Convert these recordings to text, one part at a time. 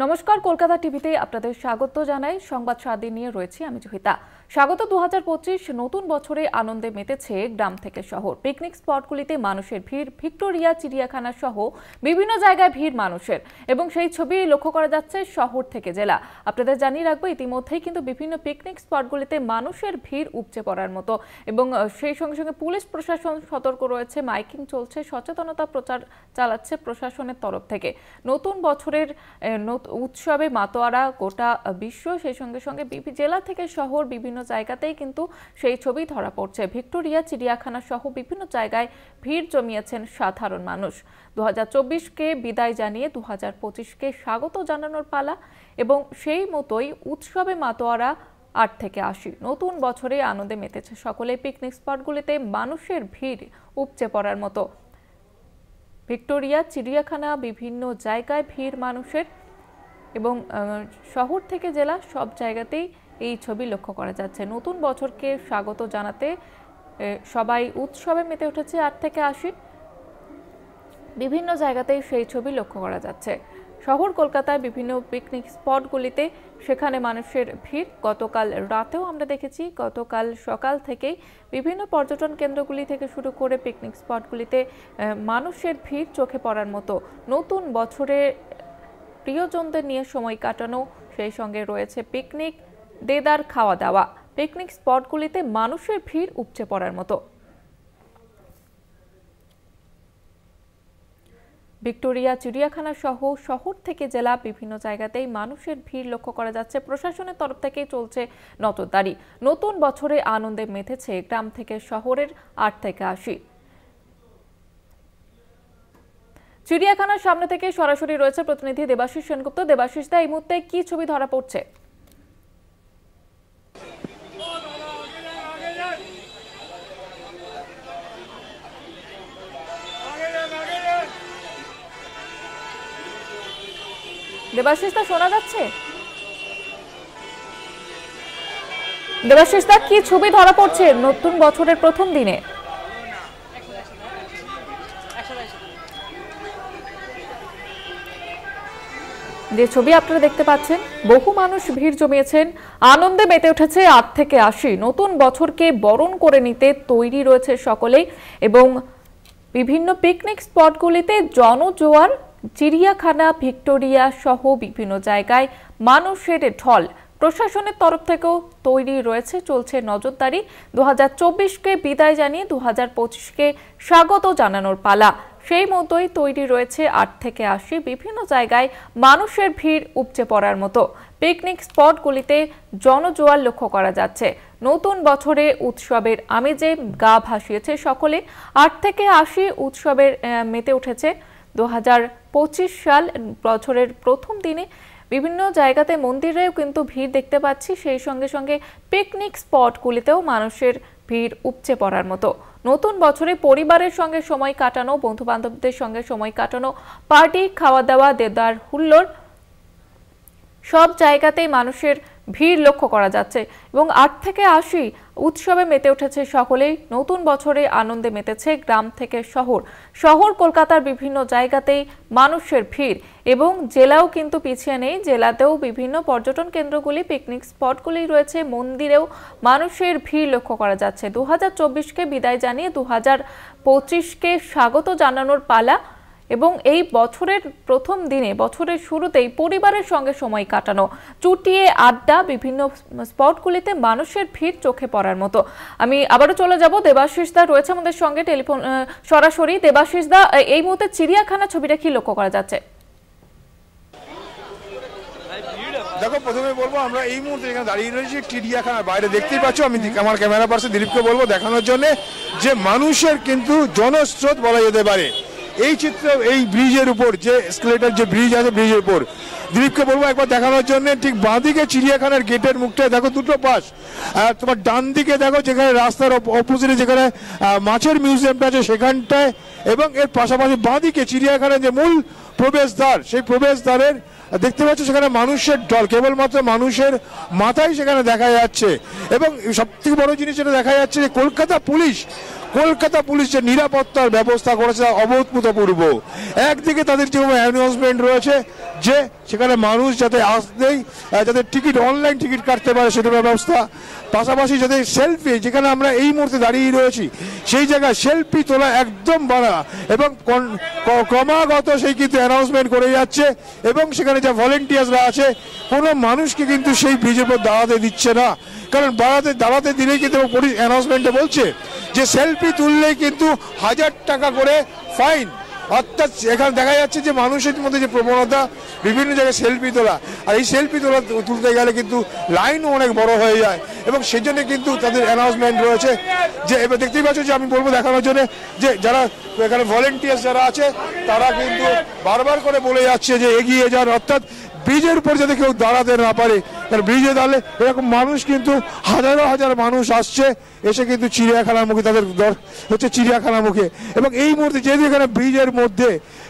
নমস্কার, কলকাতা টিভিতে আপনাদের স্বাগত জানাই। সংবাদ 7 দিন নিয়ে রয়েছি আমি জহিতা। স্বাগত 2025 নতুন বছরে আনন্দে মেতেছে গ্রাম থেকে শহর। পিকনিক স্পটগুলিতে মানুষের ভিড়, ভিক্টোরিয়া চিড়িয়াখানা সহ বিভিন্ন জায়গায় ভিড় মানুষের, এবং সেই ছবি লক্ষ্য করা যাচ্ছে শহর থেকে জেলা। আপনাদের জানিয়ে রাখবো, ইতিমধ্যেই কিন্তু বিভিন্ন পিকনিক স্পটগুলিতে মানুষের ভিড় উপচে পড়ার মতো, এবং সেই সঙ্গে সঙ্গে পুলিশ প্রশাসন সতর্ক রয়েছে, মাইকিং চলছে, সচেতনতা প্রচার চালাচ্ছে প্রশাসনের তরফ থেকে। নতুন বছরের উৎসবে মাতোয়ারা গোটা বিশ্ব, সেই সঙ্গে সঙ্গে জেলা থেকে শহর বিভিন্ন জায়গাতেই কিন্তু সেই ছবি ধরা পড়ছে। ভিক্টোরিয়া চিড়িয়াখানা সহ বিভিন্ন জায়গায় ভিড় জমিয়েছেন সাধারণ মানুষ। 2024কে বিদায় জানিয়ে 2025কে স্বাগত জানানোর পালা, এবং সেই মতোই উৎসবে মাতোয়ারা 8 থেকে 80 নতুন বছরে আনন্দে মেতেছে সকলে। পিকনিক স্পটগুলিতে মানুষের ভিড় উপচে পড়ার মতো। ভিক্টোরিয়া চিড়িয়াখানা বিভিন্ন জায়গায় ভিড় মানুষের, এবং শহর থেকে জেলা সব জায়গাতেই এই ছবি লক্ষ্য করা যাচ্ছে। নতুন বছরকে স্বাগত জানাতে সবাই উৎসবে মেতে উঠেছে। 8 থেকে 80 বিভিন্ন জায়গাতেই সেই ছবি লক্ষ্য করা যাচ্ছে। শহর কলকাতায় বিভিন্ন পিকনিক স্পটগুলিতে সেখানে মানুষের ভিড় গতকাল রাতেও আমরা দেখেছি। গতকাল সকাল থেকেই বিভিন্ন পর্যটন কেন্দ্রগুলি থেকে শুরু করে পিকনিক স্পটগুলিতে মানুষের ভিড় চোখে পড়ার মতো। নতুন বছরে প্রিয়জনদের নিয়ে সময় কাটানো, সেই সঙ্গে রয়েছে পিকনিক, দেদার খাওয়া দাওয়া। পিকনিক স্পটগুলিতে মানুষের ভিড় উপচে পড়ার মতো। ভিক্টোরিয়া চিড়িয়াখানা সহ শহর থেকে জেলা বিভিন্ন জায়গাতেই মানুষের ভিড় লক্ষ্য করা যাচ্ছে। প্রশাসনের তরফ থেকে চলছে নজরদারি। নতুন বছরে আনন্দে মেতেছে গ্রাম থেকে শহরের 8 থেকে 80। চিড়িয়াখানার সামনে থেকে সরাসরি রয়েছে প্রতিনিধি দেবাশিস সেনগুপ্ত। দেবাশিস দা, এই মুহূর্তে কি ছবি ধরা পড়ছে? দেবাশিস দা, শোনা যাচ্ছে? দেবাশিস দা, কি ছবি ধরা পড়ছে নতুন বছরের প্রথম দিনে? যে ছবি আপনারা দেখতে পাচ্ছেন, বহু মানুষ ভিড় জমিয়েছেন, আনন্দে মেতে উঠেছে 8 থেকে 80। নতুন বছরকে বরণ করে নিতে তৈরি রয়েছে সকলেই, এবং বিভিন্ন পিকনিক স্পটগুলিতে জনজোয়ার। চিড়িয়াখানা, ভিক্টোরিয়া সহ বিভিন্ন জায়গায় মানুষের ঢল। প্রশাসনের তরফ থেকেও তৈরি রয়েছে, চলছে নজরদারি। 2024কে বিদায় জানিয়ে 2025কে স্বাগত জানানোর পালা। সেই মতোই তৈরি রয়েছে 8 থেকে 80 বিভিন্ন জায়গায় মানুষের ভিড় উপচে পড়ার মতো। পিকনিক স্পটগুলিতে জনজোয়ার লক্ষ্য করা যাচ্ছে। নতুন বছরে উৎসবের আমেজে গা ভাসিয়েছে সকলে। 8 থেকে 80 উৎসবের মেতে উঠেছে 2025 সাল বছরের প্রথম দিনে। বিভিন্ন জায়গাতে মন্দিরেও কিন্তু ভিড় দেখতে পাচ্ছি, সেই সঙ্গে সঙ্গে পিকনিক স্পটগুলিতেও মানুষের ভিড় উপচে পড়ার মতো। নতুন বছরে পরিবারের সঙ্গে সময় কাটানো, বন্ধু বান্ধবদের সঙ্গে সময় কাটানো, পার্টি, খাওয়া দাওয়া, দেদার হুল্লোড়, সব জায়গাতেই মানুষের ভিড় লক্ষ্য করা যাচ্ছে। এবং 8 থেকে 80 উৎসবে মেতে উঠেছে সকলেই। নতুন বছরে আনন্দে মেতেছে গ্রাম থেকে শহর। শহর কলকাতার বিভিন্ন জায়গাতেই মানুষের ভিড়, এবং জেলাও কিন্তু পিছিয়ে নেই। জেলাতেও বিভিন্ন পর্যটন কেন্দ্রগুলি, পিকনিক স্পটগুলি রয়েছে, মন্দিরেও মানুষের ভিড় লক্ষ্য করা যাচ্ছে। 2024কে বিদায় জানিয়ে 2025কে স্বাগত জানানোর পালা, এবং এই বছরের প্রথম দিনে, বছরের শুরুতেই পরিবারের সঙ্গে সময় কাটানো, চুটিয়ে আড্ডা, বিভিন্ন স্পটগুলিতে মানুষের ভিড় চোখে পড়ার মতো। আমি আবারও চলে যাব, দেবাশিস দা রয়েছে আমাদের সঙ্গে টেলিফোন সরাসরি। দেবাশিস দা, এই মুহূর্তে চিড়িয়াখানা ছবিটা কি লক্ষ্য করা যাচ্ছে? দেখো, প্রথমে বলবো আমরা এই মুহূর্তে এখানে দাঁড়িয়ে রয়েছি চিড়িয়াখানার বাইরে। দেখতেই পাচ্ছ, আমি আমার ক্যামেরা পার্সন দিলীপকে বলবো দেখানোর জন্য যে মানুষের কিন্তু জনস্রোত বলা যেতে পারে। এই চিত্র, এই ব্রিজের উপর যে এসকেলেটর, যে ব্রিজ আছে, ব্রিজের উপর দিলীপকে বলবো একবার দেখানোর জন্য। ঠিক বাঁদিকে চিড়িয়াখানার গেটের মুখটা দেখো, দুটো পাশ। তোমার ডান দিকে দেখো, যেখানে রাস্তার অপোজিটে যেখানে মাছের মিউজিয়ামটা আছে সেখানটায়, এবং এর পাশাপাশি বাঁদিকে চিড়িয়াখানার যে মূল প্রবেশদ্বার, সেই প্রবেশদ্বারের দেখতে পাচ্ছ সেখানে মানুষের ঢল, কেবলমাত্র মানুষের মাথায় সেখানে দেখা যাচ্ছে। এবং সবথেকে বড় জিনিস যেটা দেখা যাচ্ছে যে কলকাতা পুলিশ যে নিরাপত্তার ব্যবস্থা করেছে অভূতপূর্ব। একদিকে তাদের যেরকম অ্যানাউন্সমেন্ট রয়েছে, যে সেখানে মানুষ যাতে আসতেই যাতে টিকিট অনলাইন টিকিট কাটতে পারে সেটার ব্যবস্থা, পাশাপাশি যাতে সেলফি, যেখানে আমরা এই মুহূর্তে দাঁড়িয়ে রয়েছি সেই জায়গায় সেলফি তোলা একদম বাড়া এবং ক্রমাগত সেই কিন্তু অ্যানাউন্সমেন্ট করে যাচ্ছে এবং সেখানে যা ভলেন্টিয়ার্সরা আছে কোনো মানুষকে কিন্তু সেই ব্রিজের উপর দাঁড়াতে দিচ্ছে না, কারণ দাঁড়াতে দিলেই কিন্তু পুলিশ অ্যানাউন্সমেন্টে বলছে যে সেলফি তুললেই কিন্তু 1000 টাকা করে ফাইন। অর্থাৎ এখানে দেখা যাচ্ছে যে মানুষের মধ্যে যে প্রবণতা বিভিন্ন জায়গায় সেলফি তোলা, আর এই সেলফি তুলতে গেলে কিন্তু লাইনও অনেক বড় হয়ে যায় এবং সেজন্য কিন্তু তাদের অ্যানাউন্সমেন্ট রয়েছে যে এবার দেখতেই পাচ্ছ যে আমি বলবো দেখানোর জন্য যে যারা এখানে ভলেন্টিয়ার্স যারা আছে তারা কিন্তু বারবার করে বলে যাচ্ছে যে এগিয়ে যান, অর্থাৎ ব্রিজের উপর যাতে কেউ দাঁড়াতে না পারে, কারণ ব্রিজে দাঁড়ালে এরকম মানুষ কিন্তু হাজারো হাজার মানুষ আসছে এসে কিন্তু চিড়িয়াখানার মুখে তাদের হচ্ছে চিড়িয়াখানার মুখে। এবং এই মুহূর্তে যেহেতু এখানে ব্রিজের মধ্যে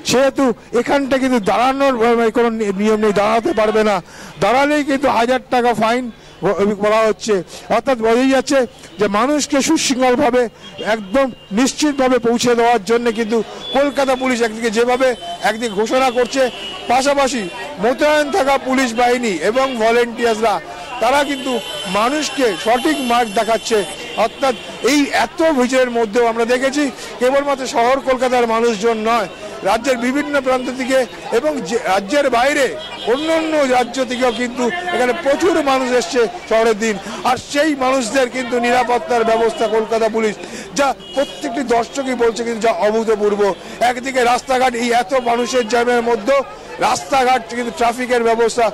সেহেতু এখানটা কিন্তু দাঁড়ানোর কোনো নিয়ম নেই, দাঁড়াতে পারবে না, দাঁড়ালেই কিন্তু 1000 টাকা ফাইন বলা হচ্ছে। অর্থাৎ বোঝাই যাচ্ছে যে মানুষকে সুশৃঙ্খলভাবে একদম নিশ্চিতভাবে পৌঁছে দেওয়ার জন্য কিন্তু কলকাতা পুলিশ একদিকে যেভাবে একদিকে ঘোষণা করছে, পাশাপাশি মোতায়েন থাকা পুলিশ বাহিনী এবং ভলেন্টিয়ার্সরা তারা কিন্তু মানুষকে সঠিক মার্গ দেখাচ্ছে। অর্থাৎ এই এত ভিড়ের মধ্যেও আমরা দেখেছি কেবলমাত্র শহর কলকাতার মানুষজন নয়, রাজ্যের বিভিন্ন প্রান্ত থেকে এবং রাজ্যের বাইরে অন্য অন্য রাজ্য থেকেও কিন্তু এখানে প্রচুর মানুষ এসছে শহরের দিন, আর সেই মানুষদের কিন্তু নিরাপত্তার ব্যবস্থা কলকাতা পুলিশ যা প্রত্যেকটি দর্শকই বলছে কিন্তু যা অভূতপূর্ব। একদিকে রাস্তাঘাট এই এত মানুষের জ্যামের মধ্যেও রাস্তাঘাট কিন্তু ট্রাফিকের ব্যবস্থা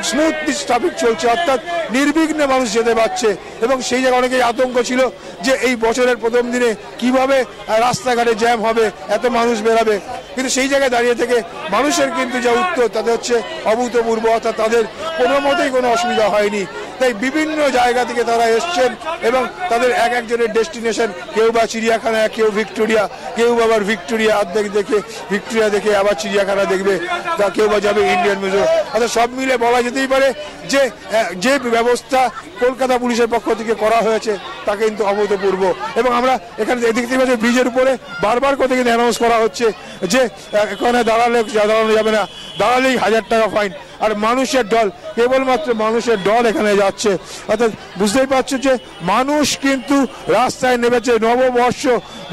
স্মুথলি ট্রাফিক চলছে, অর্থাৎ নির্বিঘ্নে মানুষ যেতে পারছে এবং সেই জায়গায় অনেকেই আতঙ্ক ছিল যে এই বছরের প্রথম দিনে কিভাবে রাস্তাঘাটে জ্যাম হবে, এত মানুষ বেরাবে, কিন্তু সেই জায়গায় দাঁড়িয়ে থেকে মানুষের কিন্তু যা উত্তর তাদের হচ্ছে অভূতপূর্ব, অর্থাৎ তাদের কোনো মতেই কোনো অসুবিধা হয়নি। তাই বিভিন্ন জায়গা থেকে তারা এসছেন এবং তাদের এক একজনের ডেস্টিনেশন, কেউ বা চিড়িয়াখানা, কেউ ভিক্টোরিয়া, কেউ আবার ভিক্টোরিয়া অর্ধেক দেখে ভিক্টোরিয়া দেখে আবার চিড়িয়াখানা দেখবে, তা কেউ বা যাবে ইন্ডিয়ান মিউজিয়াম। অর্থাৎ সব মিলে বলা যেতেই পারে যে যে ব্যবস্থা কলকাতা পুলিশের পক্ষ থেকে করা হয়েছে তা কিন্তু অভূতপূর্ব। এবং আমরা এখানে দেখতেই পাচ্ছি ব্রিজের উপরে বারবার করে কিন্তু অ্যানাউন্স করা হচ্ছে যে এখানে দাঁড়ানো যাবে না, দাঁড়ালেই 1000 টাকা ফাইন। আর মানুষের দল, কেবলমাত্র মানুষের দল এখানে যাচ্ছে, অর্থাৎ বুঝতেই পারছো যে মানুষ কিন্তু রাস্তায় নেমেছে নববর্ষ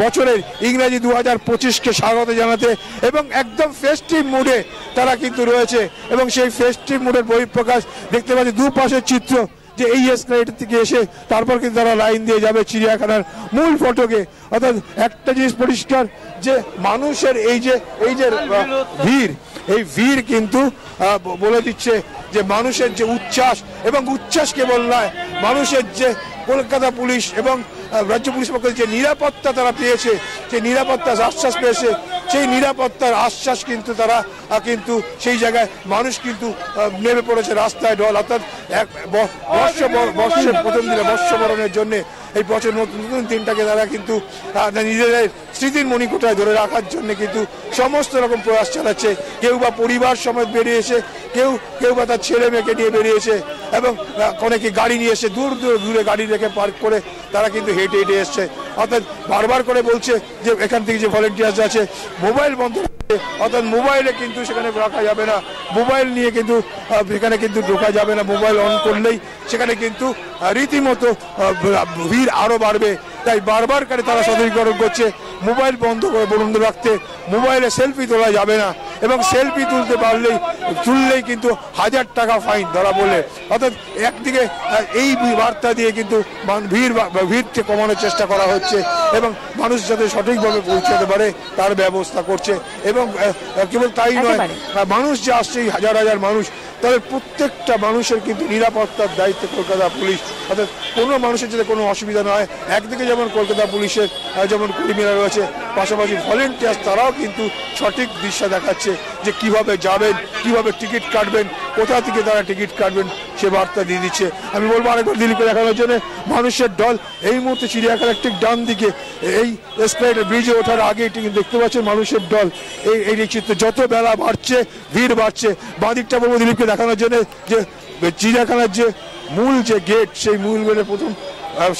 বছরের ইংরেজি 2025কে স্বাগত জানাতে এবং একদম ফেস্টিভ মুডে তারা কিন্তু রয়েছে এবং সেই ফেস্টিভ মুডের বহিঃপ্রকাশ দেখতে পাচ্ছি দুপাশের চিত্র যে এই এসকালেটর থেকে এসে তারপর কিন্তু তারা লাইন দিয়ে যাবে চিড়িয়াখানার মূল ফটকে। অর্থাৎ একটা জিনিস পরিষ্কার যে মানুষের এই যে ভিড়, এই ভিড় কিন্তু বলে দিচ্ছে যে মানুষের যে উচ্ছ্বাস, এবং উচ্ছ্বাস কেবল নয়, মানুষের যে কলকাতা পুলিশ এবং রাজ্য পুলিশ পক্ষ যে নিরাপত্তা তারা পেয়েছে, যে নিরাপত্তার আশ্বাস পেয়েছে, সেই নিরাপত্তার আশ্বাস কিন্তু তারা কিন্তু সেই জায়গায় মানুষ কিন্তু নেমে পড়েছে রাস্তায় ঢল। অর্থাৎ বর্ষের প্রথম দিনে বর্ষবরণের জন্য এই বছর নতুন দিনটাকে তারা কিন্তু নিজেদের স্মৃতির মণিকোঠায় ধরে রাখার জন্য কিন্তু সমস্ত রকম প্রয়াস চালাচ্ছে। কেউ বা পরিবার সমেত বেরিয়েছে, কেউ বা তার ছেলে মেয়েকে নিয়ে বেরিয়েছে এবং অনেকে গাড়ি নিয়ে এসে দূরে গাড়ি রেখে পার্ক করে তারা কিন্তু হেঁটে হেঁটে এসছে। অর্থাৎ বারবার করে বলছে যে এখান থেকে যে ভলেন্টিয়ার্স আছে মোবাইল বন্ধ, অর্থাৎ মোবাইলে কিন্তু সেখানে রাখা যাবে না, মোবাইল নিয়ে কিন্তু সেখানে কিন্তু ঢোকা যাবে না, মোবাইল অন করলেই সেখানে কিন্তু রীতিমতো ভিড় আরো বাড়বে। তাই বারবার করে তারা সতর্কীকরণ করছে মোবাইল বন্ধ রাখতে, মোবাইলে সেলফি তোলা যাবে না এবং সেলফি তুললেই কিন্তু 1000 টাকা ফাইন ধরা বলে। অর্থাৎ একদিকে এই বার্তা দিয়ে কিন্তু ভিড়কে কমানোর চেষ্টা করা হচ্ছে এবং মানুষ যাতে সঠিকভাবে পৌঁছাতে পারে তার ব্যবস্থা করছে। এবং কেবল তাই নয়, মানুষ যে আসছে এই হাজার হাজার মানুষ, তাদের প্রত্যেকটা মানুষের কিন্তু নিরাপত্তার দায়িত্ব কলকাতা পুলিশ। অর্থাৎ কোনো মানুষের যাতে কোনো অসুবিধা না হয়, একদিকে যেমন কলকাতা পুলিশের যেমন কর্মীরা রয়েছে, পাশাপাশি ভলেন্টিয়ার্স তারাও কিন্তু সঠিক দিশা দেখাচ্ছে যে কিভাবে যাবেন, কিভাবে টিকিট কাটবেন, কোথা থেকে তারা টিকিট কাটবেন সে বার্তা দিয়ে দিচ্ছে। আমি বলবো আরেকবার দিল্লিকে দেখানোর জন্য মানুষের দল এই মুহূর্তে চিড়িয়াখানার ঠিক ডান দিকে এই এসপ্লাইডার ব্রিজে ওঠার আগে কিন্তু দেখতে পাচ্ছেন মানুষের দল এই চিত্র। যত বেলা বাড়ছে ভিড় বাড়ছে। বাঁদিকটা বলবো দিলীপকে দেখানোর জন্য যে চিড়িয়াখানার যে মূল যে গেট, সেই মূল গেটের প্রথম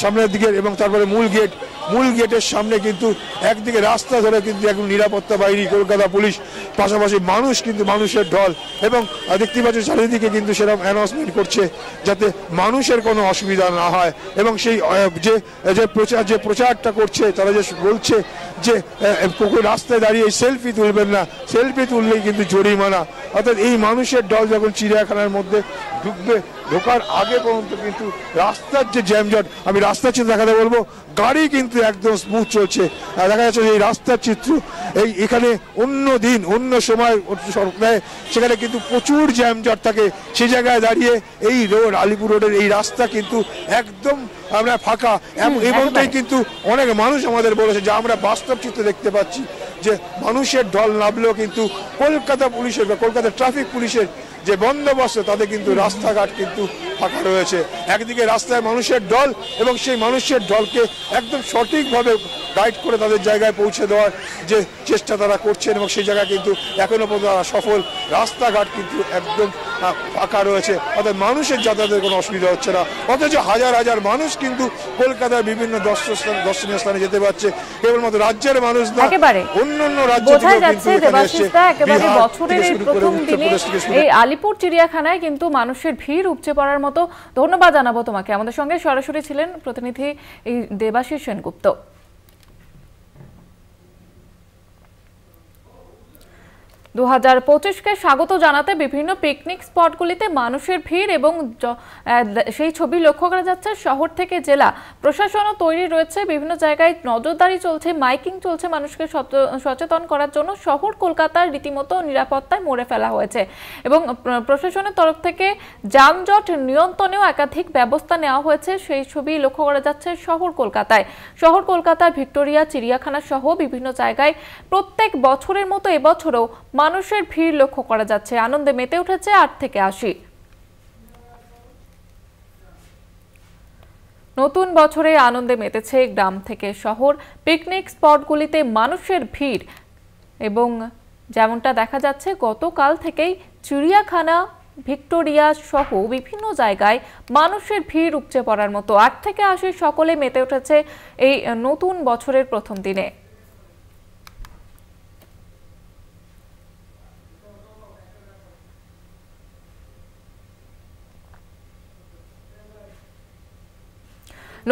সামনের দিকে এবং তারপরে মূল গেট মূল গেটের সামনে কিন্তু একদিকে রাস্তা ধরে কিন্তু একদম নিরাপত্তা বাহিনী, কলকাতা পুলিশ, পাশাপাশি মানুষ, কিন্তু মানুষের ঢল, এবং দেখতে পাচ্ছি চারিদিকে কিন্তু সেরকম অ্যানাউন্সমেন্ট করছে যাতে মানুষের কোনো অসুবিধা না হয়। এবং সেই যে প্রচারটা করছে, তারা যে বলছে যে রাস্তায় দাঁড়িয়ে সেলফি তুলবেন না, সেলফি তুললেই কিন্তু জরিমানা। অর্থাৎ এই মানুষের ঢল যখন চিড়িয়াখানার মধ্যে ঢুকবে, ঢোকার আগে পর্যন্ত কিন্তু রাস্তার যে জ্যামজট, আমি রাস্তার চিত্র দেখাতে বলবো, গাড়ি কিন্তু একদম স্মুথ চলছে। দেখা যাচ্ছে এই রাস্তার চিত্র, এখানে অন্য দিন অন্য সময় সেখানে কিন্তু প্রচুর জ্যামজট থাকে, সে জায়গায় দাঁড়িয়ে এই রোড, আলিপুর রোডের এই রাস্তা কিন্তু একদম আমরা ফাঁকা। এমনটাই কিন্তু অনেক মানুষ আমাদের বলেছে, যা আমরা বাস্তব চিত্র দেখতে পাচ্ছি, যে মানুষের ঢল নামলেও কিন্তু কলকাতা পুলিশের বা কলকাতা ট্রাফিক পুলিশের যে বন্দোবস্ত, তাদের কিন্তু রাস্তাঘাট কিন্তু ফাঁকা রয়েছে। একদিকে রাস্তায় মানুষের ঢল, এবং সেই মানুষের ঢলকে একদম সঠিকভাবে গাইড করে তাদের জায়গায় পৌঁছে দেওয়ার যে চেষ্টা তারা করছেন, এবং সেই জায়গায় কিন্তু এখনো পর্যন্ত তারা সফল। রাস্তাঘাট কিন্তু একদম ফাঁকা রয়েছে, অর্থাৎ মানুষের যাতায়াতের কোনো অসুবিধা হচ্ছে না। অথচ হাজার হাজার মানুষ কিন্তু কলকাতার বিভিন্ন দর্শনীয় স্থানে যেতে পারছে। কেবলমাত্র রাজ্যের মানুষ না, অন্যান্য রাজ্য থেকেও কিন্তু এখানে এসেছে। বছরের এই প্রথম দিনে এই আলিপুর চিড়িয়াখানায় কিন্তু মানুষের ভিড় উপচে পড়ার মতো। ধন্যবাদ জানাবো তোমাকে। আমাদের সঙ্গে সরাসরি ছিলেন প্রতিনিধি এই দেবাশিস সেনগুপ্ত। 2025কে স্বাগত জানাতে বিভিন্ন পিকনিক স্পটগুলিতে মানুষের ভিড়, এবং সেই ছবি লক্ষ্য করা যাচ্ছে। শহর থেকে জেলা প্রশাসনও তৈরি রয়েছে, বিভিন্ন জায়গায় নজরদারি চলছে, মাইকিং চলছে মানুষকে সচেতন করার জন্য। শহর কলকাতার রীতিমতো নিরাপত্তায় মরে ফেলা হয়েছে, এবং প্রশাসনের তরফ থেকে যানজট নিয়ন্ত্রণেও একাধিক ব্যবস্থা নেওয়া হয়েছে। সেই ছবি লক্ষ্য করা যাচ্ছে শহর কলকাতায়। শহর কলকাতার ভিক্টোরিয়া, চিড়িয়াখানা সহ বিভিন্ন জায়গায় প্রত্যেক বছরের মতো এবছরও মানুষের ভিড় লক্ষ্য করা যাচ্ছে। আনন্দে মেতে উঠেছে 8 থেকে 80। নতুন বছরে আনন্দে মেতেছে গ্রাম থেকে শহর, পিকনিক স্পটগুলিতে মানুষের ভিড়, এবং যেমনটা দেখা যাচ্ছে গতকাল থেকেই চিড়িয়াখানা, ভিক্টোরিয়া সহ বিভিন্ন জায়গায় মানুষের ভিড় উপচে পড়ার মতো। 8 থেকে 80 সকলে মেতে উঠেছে এই নতুন বছরের প্রথম দিনে।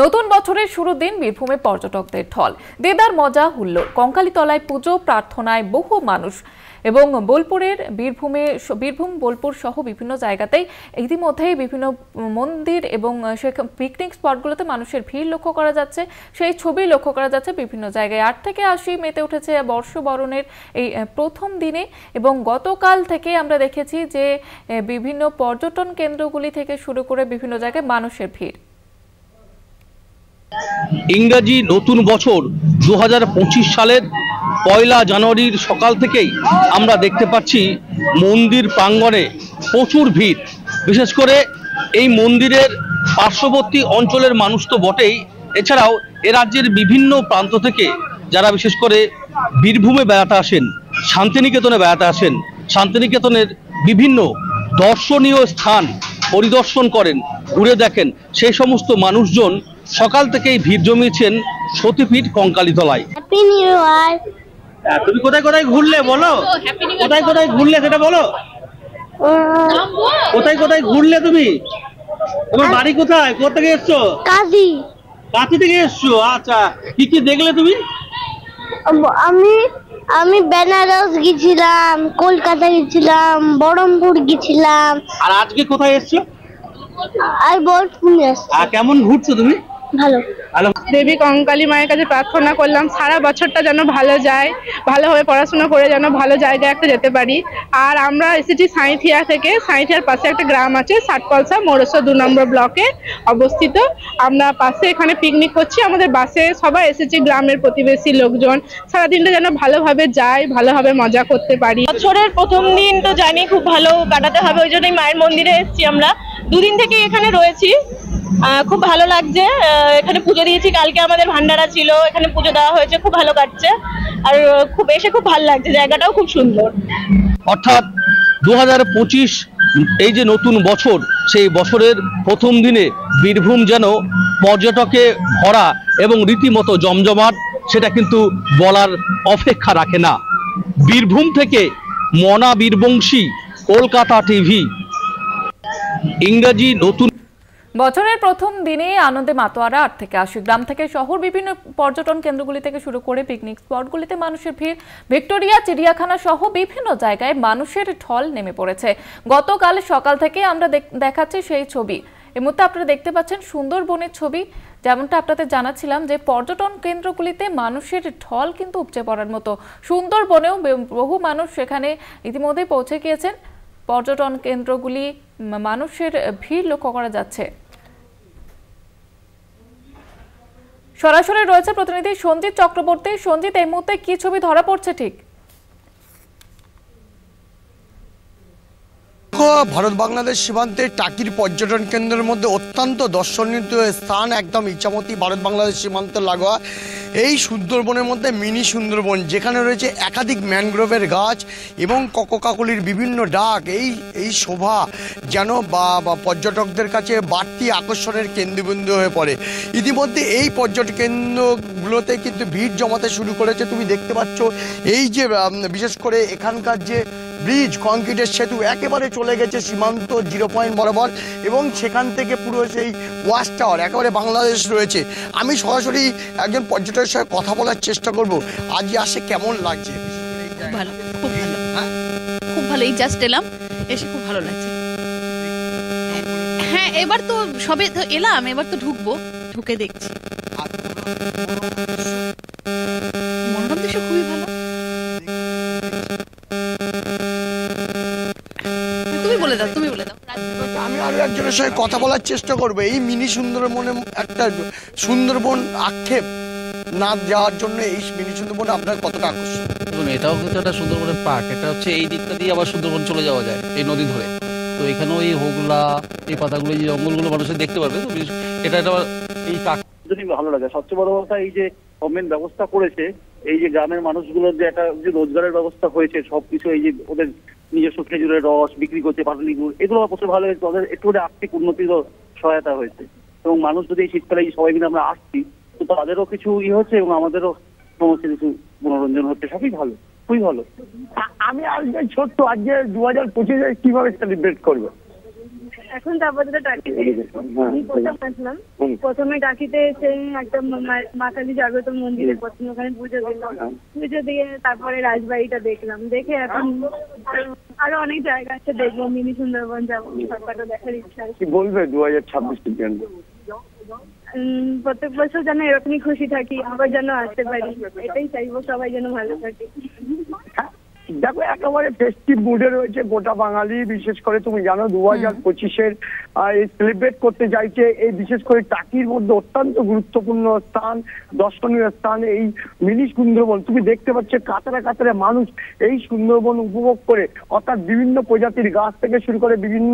নতুন বছরের শুরুর দিন বীরভূমে পর্যটকদের ঢল, দেদার মজা হুল্লোড়, কঙ্কালীতলায় পুজো প্রার্থনায় বহু মানুষ, এবং বীরভূম বোলপুর সহ বিভিন্ন জায়গাতেই ইতিমধ্যেই বিভিন্ন মন্দির এবং পিকনিক স্পটগুলোতে মানুষের ভিড় লক্ষ্য করা যাচ্ছে। সেই ছবি লক্ষ্য করা যাচ্ছে বিভিন্ন জায়গায়। 8 থেকে 80 মেতে উঠেছে বর্ষবরণের এই প্রথম দিনে, এবং গতকাল থেকে আমরা দেখেছি যে বিভিন্ন পর্যটন কেন্দ্রগুলি থেকে শুরু করে বিভিন্ন জায়গায় মানুষের ভিড়। ইংরেজি নতুন বছর 2025 সালের 1 জানুয়ারির সকাল থেকেই আমরা দেখতে পাচ্ছি মন্দির প্রাঙ্গণে প্রচুর ভিড়। বিশেষ করে এই মন্দিরের পার্শ্ববর্তী অঞ্চলের মানুষ তো বটেই, এছাড়াও এ রাজ্যের বিভিন্ন প্রান্ত থেকে যারা বিশেষ করে বীরভূমে বেড়াতে আসেন, শান্তিনিকেতনে বেড়াতে আসেন, শান্তিনিকেতনের বিভিন্ন দর্শনীয় স্থান পরিদর্শন করেন, ঘুরে দেখেন, সেই সমস্ত মানুষজন সকাল থেকেই ভিড় জমিয়েছেন সতীপীঠ কঙ্কালীতলায়। Happy new year. তুমি কোথায় কোথায় ঘুরলে বলো, কোথায় কোথায় ঘুরলে সেটা বলো, কোথায় কোথায় ঘুরলে তুমি? তোমার বাড়ি কোথায়, কোথা থেকে এসছো? কাজী। কাঁথি থেকে এসছো, আচ্ছা। কি কি দেখলে তুমি? আমি বেনারস গেছিলাম, কলকাতা গেছিলাম, বহরমপুর গেছিলাম। আর আজকে কোথায় এসছো? আর বোলপুর এসেছি। আর কেমন ঘুরছো তুমি? ভালো। দেবী কঙ্কালী মায়ের কাছে প্রার্থনা করলাম সারা বছরটা যেন ভালো যায়, ভালোভাবে পড়াশোনা করে যেন ভালো জায়গায় একটা যেতে পারি। আর আমরা এসেছি সাঁইথিয়া থেকে। সাঁইথিয়ার পাশে একটা গ্রাম আছে সাতকলসা, মোরসা 2 নম্বর ব্লকে অবস্থিত। আমরা পাশে এখানে পিকনিক করছি, আমাদের বাসে সবাই এসেছি, গ্রামের প্রতিবেশী লোকজন। সারাদিনটা যেন ভালোভাবে যায়, ভালোভাবে মজা করতে পারি। বছরের প্রথম দিন তো জানি খুব ভালো কাটাতে হবে, ওই জন্যই মায়ের মন্দিরে এসেছি। আমরা 2 দিন থেকে এখানে রয়েছি, খুব ভালো লাগছে। এখানে পুজো দিয়েছি, কালকে আমাদের ভান্ডারা ছিল, এখানে পুজো দেওয়া হয়েছে, খুব ভালো কাটছে। আর খুব ভালো লাগছে, জায়গাটাও খুব সুন্দর। অর্থাৎ 2025 এই যে নতুন বছর, সেই বছরের প্রথম দিনে বীরভূম যেন পর্যটকে ভরা এবং রীতিমতো জমজমাট, সেটা কিন্তু বলার অপেক্ষা রাখে না। বীরভূম থেকে মনা বীরবংশী, কলকাতা টিভি। ইংরেজি নতুন বছরের প্রথম দিনে আনন্দে মাতোয়ারা 8 থেকে 80 গ্রাম থেকে শহর বিভিন্ন পর্যটন কেন্দ্রগুলি থেকে শুরু করে পিকনিক স্পটগুলিতে মানুষের ভিড়। ভিক্টোরিয়া চিড়িয়াখানা সহ বিভিন্ন জায়গায় মানুষের ঢল নেমে পড়েছে। গতকাল সকাল থেকে আমরা দেখাচ্ছি সেই ছবি। এই মুহূর্তে আপনারা দেখতে পাচ্ছেন সুন্দরবনের ছবি। যেমনটা আপনাদের জানাচ্ছিলাম যে পর্যটন কেন্দ্রগুলিতে মানুষের ঢল কিন্তু উপচে পড়ার মতো। সুন্দরবনেও বহু মানুষ সেখানে ইতিমধ্যে পৌঁছে গিয়েছেন। পর্যটন কেন্দ্রগুলি মানুষের ভিড় লক্ষ্য করা যাচ্ছে। সরাসরি রয়েছে প্রতিনিধি সঞ্জিত চক্রবর্তী। সঞ্জিত, এই মুহূর্তে কি ছবি ধরা পড়ছে ঠিক? ভারত বাংলাদেশ সীমান্তে টাকির পর্যটন কেন্দ্রের মধ্যে অত্যন্ত দর্শনীয় স্থান, একদম ইছামতি ভারত বাংলাদেশ সীমান্ত লাগোয়া এই সুন্দরবনের মধ্যে মিনি সুন্দরবন, যেখানে রয়েছে একাধিক ম্যানগ্রোভের গাছ এবং কককাকলির বিভিন্ন ডাক। এই শোভা যেন বা পর্যটকদের কাছে বাড়তি আকর্ষণের কেন্দ্রবিন্দু হয়ে পড়ে। ইতিমধ্যে এই পর্যটন কেন্দ্রগুলোতে কিন্তু ভিড় জমাতে শুরু করেছে। তুমি দেখতে পাচ্ছ এই যে বিশেষ করে এখানকার যে ব্রিজ, কংক্রিটের সেতু একেবারে চলে গেছে সীমান্ত 0 পয়েন্ট বরাবর, এবং সেখান থেকে পুরো সেই ওয়াচ টাওয়ার একেবারে বাংলাদেশ রয়েছে। আমি সরাসরি একজন পর্যটকের সঙ্গে কথা বলার চেষ্টা করব। আজ আসে কেমন লাগছে? ভালো, খুব ভালো। খুব ভালো, এই জাস্ট এলাম, এসে খুব ভালো লাগছে। হ্যাঁ, এবার তো সবে তো এলাম, এবার তো ঢুকবো, ঢুকে দেখছি। মনোরম দৃশ্য খুবই ভালো। তুমি বলে দাও। আমি আরো একজনের সঙ্গে কথা বলার চেষ্টা করবো। এই মিনি সুন্দরবনে একটা সুন্দরবন আক্ষেপ না যাওয়ার জন্য এই মিনি সুন্দরবন আপনার কতটা আকর্ষণ? দেখুন, এটাও কিন্তু একটা সুন্দরবনের পার্ক। এটা হচ্ছে এই দিকটা দিয়ে আবার সুন্দরবন চলে যাওয়া যায় এই নদী ধরে। তো এখানেও এই হোগলা, এই পাতাগুলো, এই জঙ্গলগুলো মানুষের দেখতে পারবে। তো এটা এই যদি ভালো লাগে। সবচেয়ে বড় কথা এই যে গভর্নমেন্ট ব্যবস্থা করেছে, এই যে গ্রামের মানুষগুলোর যে একটা যে রোজগারের ব্যবস্থা হয়েছে, সবকিছু এই যে ওদের নিজস্ব খেজুরের রস বিক্রি করছে, পাটালি গুড়, এগুলো প্রচুর ভালো হয়েছে। ওদের একটু করে আর্থিক উন্নতির সহায়তা হয়েছে, এবং মানুষ যদি এই শীতকালে সবাই মিলে আমরা আসছি, তো তাদেরও কিছু হচ্ছে এবং আমাদেরও সমস্ত কিছু মনোরঞ্জন হচ্ছে। সবই ভালো, খুবই ভালো। আমি আজকে ছোট্ট, আজকে 2025 কিভাবে সেলিব্রেট করবে? এখন তো আপাতত টাকিতে প্রথম আসলাম। প্রথমে টাকিতে এসে একটা মা কালী জাগ্রত মন্দিরে প্রথমে ওখানে পুজো দিলাম। পুজো দিয়ে তারপরে রাজবাড়িটা দেখলাম। দেখে এখন আরো অনেক জায়গা আছে দেখবো, মিনি সুন্দরবন যাবো, সবকটা দেখার ইচ্ছা আছে। কি বলবে 2026 জন্য? প্রত্যেক বছর যেন এরকমই খুশি থাকি, আবার যেন আসতে পারি, এটাই চাইবো, সবাই যেন ভালো থাকে। দেখো, একেবারে ফেস্টিভ মুডে রয়েছে গোটা বাঙালি। বিশেষ করে তুমি জানো 2025-এর সেলিব্রেট করতে চাইছে এই বিশেষ করে টাকির মধ্যে অত্যন্ত গুরুত্বপূর্ণ স্থান, দর্শনীয় স্থান এই মিনি সুন্দরবন। তুমি দেখতে পাচ্ছ কাতারে কাতারে মানুষ এই সুন্দরবন উপভোগ করে, অর্থাৎ বিভিন্ন প্রজাতির গাছ থেকে শুরু করে বিভিন্ন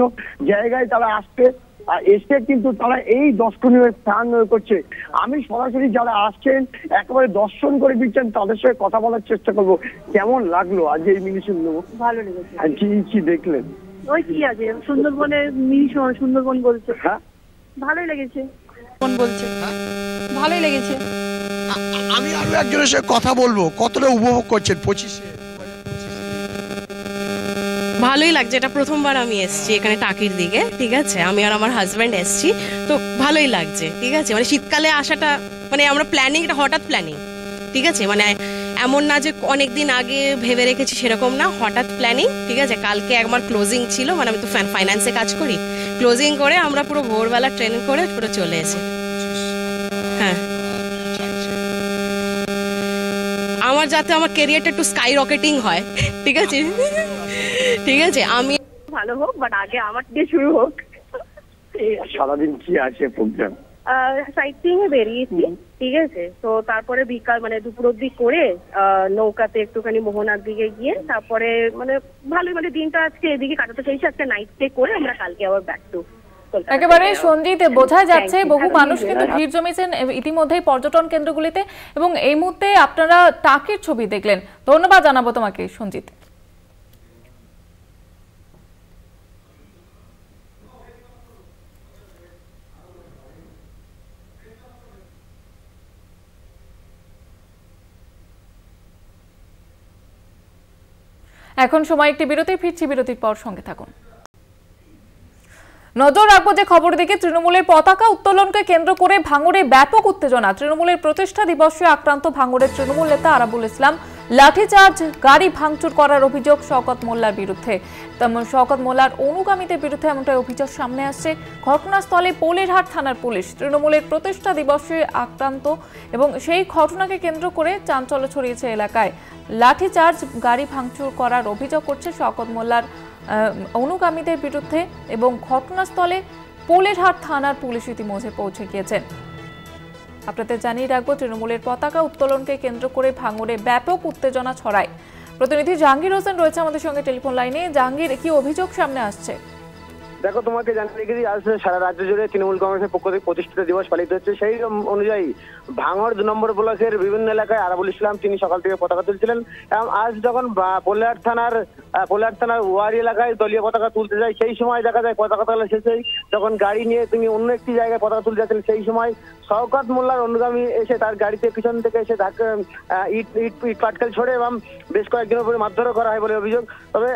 জায়গায় তারা আসছে, আর এসে কিন্তু তারা এই দর্শনীয় স্থান করছে। আমি সরাসরি যারা আসছেন একেবারে দর্শন করে দিচ্ছেন তাদের সঙ্গে কথা বলার চেষ্টা করবো। কেমন লাগলো আজ এই মিনি সুন্দরবন? ভালো লেগেছে। আর কি দেখলেন? ওই কি আছে সুন্দরবনের মিনি সুন্দরবন বলছে। হ্যাঁ, ভালোই লেগেছে। কোন বলছে? ভালোই লেগেছে। আমি আরো একজনের সঙ্গে কথা বলবো। কতটা উপভোগ করছেন 25-এ? ভালোই লাগছে। এটা প্রথমবার আমি এসেছি এখানে টাকির দিকে, ঠিক আছে। আমি আর আমার হাজব্যান্ড এসেছি, তো ভালোই লাগছে, ঠিক আছে। মানে শীতকালে আসাটা, মানে আমরা প্ল্যানিং, এটা হঠাৎ প্ল্যানিং, ঠিক আছে। মানে এমন না যে অনেকদিন আগে ভেবে রেখেছি, সেরকম না, হঠাৎ প্ল্যানিং, ঠিক আছে। কালকে একবার ক্লোজিং ছিল, মানে আমি তো ফাইন্যান্সে কাজ করি, ক্লোজিং করে আমরা পুরো ভোরবেলা ট্রেন করে পুরো চলে এসে। হ্যাঁ, আমার যাতে আমার ক্যারিয়ারটা একটু স্কাই রকেটিং হয়, ঠিক আছে। ঠিক আছে, আমি ভালো হোক, বাট আগে আমার দিয়ে শুরু হোক। সারাদিন কি আছে প্রোগ্রাম? সাইট সিইং এ বেরিয়েছি, ঠিক আছে। তো তারপরে বিকাল মানে দুপুর অব্দি করে নৌকাতে একটুখানি মোহনার দিকে গিয়ে তারপরে মানে ভালোই মানে দিনটা আজকে এদিকে কাটাতে চাইছি। আজকে নাইট স্টে করে আমরা কালকে আবার ব্যাক টু। একেবারে সঞ্জিত, বোঝা যাচ্ছে বহু মানুষ কিন্তু ভিড় জমেছেন ইতিমধ্যেই পর্যটন কেন্দ্রগুলিতে, এবং এই মুহূর্তে আপনারা টাকির ছবি দেখলেন। ধন্যবাদ জানাবো তোমাকে সঞ্জিত। এখন সময় একটি বিরতি, ফিরছি বিরতির পর সঙ্গে থাকুন। নজর রাখবো যে খবর দিকে, তৃণমূলের পতাকা উত্তোলনকে কেন্দ্র করে ভাঙড়ে ব্যাপক উত্তেজনা। তৃণমূলের প্রতিষ্ঠা দিবসে আক্রান্ত ভাঙড়ের তৃণমূল নেতা আরাবুল ইসলাম। লাঠিচার্জ, গাড়ি ভাঙচুর করার অভিযোগ শওকত মোল্লার বিরুদ্ধে। শওকত মোল্লার অনুগামীদের বিরুদ্ধে এমনটাই অভিযোগ সামনে আসছে। ঘটনাস্থলে পোলেরহাট থানার পুলিশ। তৃণমূলের প্রতিষ্ঠা দিবসে আক্রান্ত এবং সেই ঘটনাকে কেন্দ্র করে চাঞ্চল্য ছড়িয়েছে এলাকায়। লাঠিচার্জ, গাড়ি ভাঙচুর করার অভিযোগ করছে শওকত মোল্লার অনুগামীদের বিরুদ্ধে এবং ঘটনাস্থলে পোলেরহাট থানার পুলিশ ইতিমধ্যে পৌঁছে গিয়েছেন। আপনাদের জানিয়ে রাখবো, তৃণমূলের পতাকা উত্তোলনকে কেন্দ্র করে ভাঙড়ে ব্যাপক উত্তেজনা ছড়ায়। প্রতিনিধি জাহাঙ্গীর হোসেন রয়েছে আমাদের সঙ্গে টেলিফোন লাইনে। জাহাঙ্গীর, কি অভিযোগ সামনে আসছে? দেখো, তোমাকে জানিয়ে রেখেছি, আজ সারা রাজ্য জুড়ে তৃণমূল কংগ্রেসের পক্ষ থেকে প্রতিষ্ঠা দিবস পালিত হচ্ছে। সেই অনুযায়ী ভাঙড় 2 নম্বর ব্লকের বিভিন্ন এলাকায় আরাবুল ইসলাম তিনি সকাল থেকে পতাকা তুলছিলেন এবং আজ যখন পোলেরহাট থানার ওয়ারি এলাকায় দলীয় পতাকা তুলতে যায়, সেই সময় দেখা যায় পতাকা তোলা শেষে যখন গাড়ি নিয়ে তিনি অন্য একটি জায়গায় পতাকা তুলতে যাচ্ছেন, সেই সময় শওকত মোল্লার অনুগামী এসে তার গাড়িতে পিছন থেকে এসে ইট পাটকেল ছড়ে এবং বেশ কয়েকজনের উপরে মারধরও করা হয় বলে অভিযোগ। তবে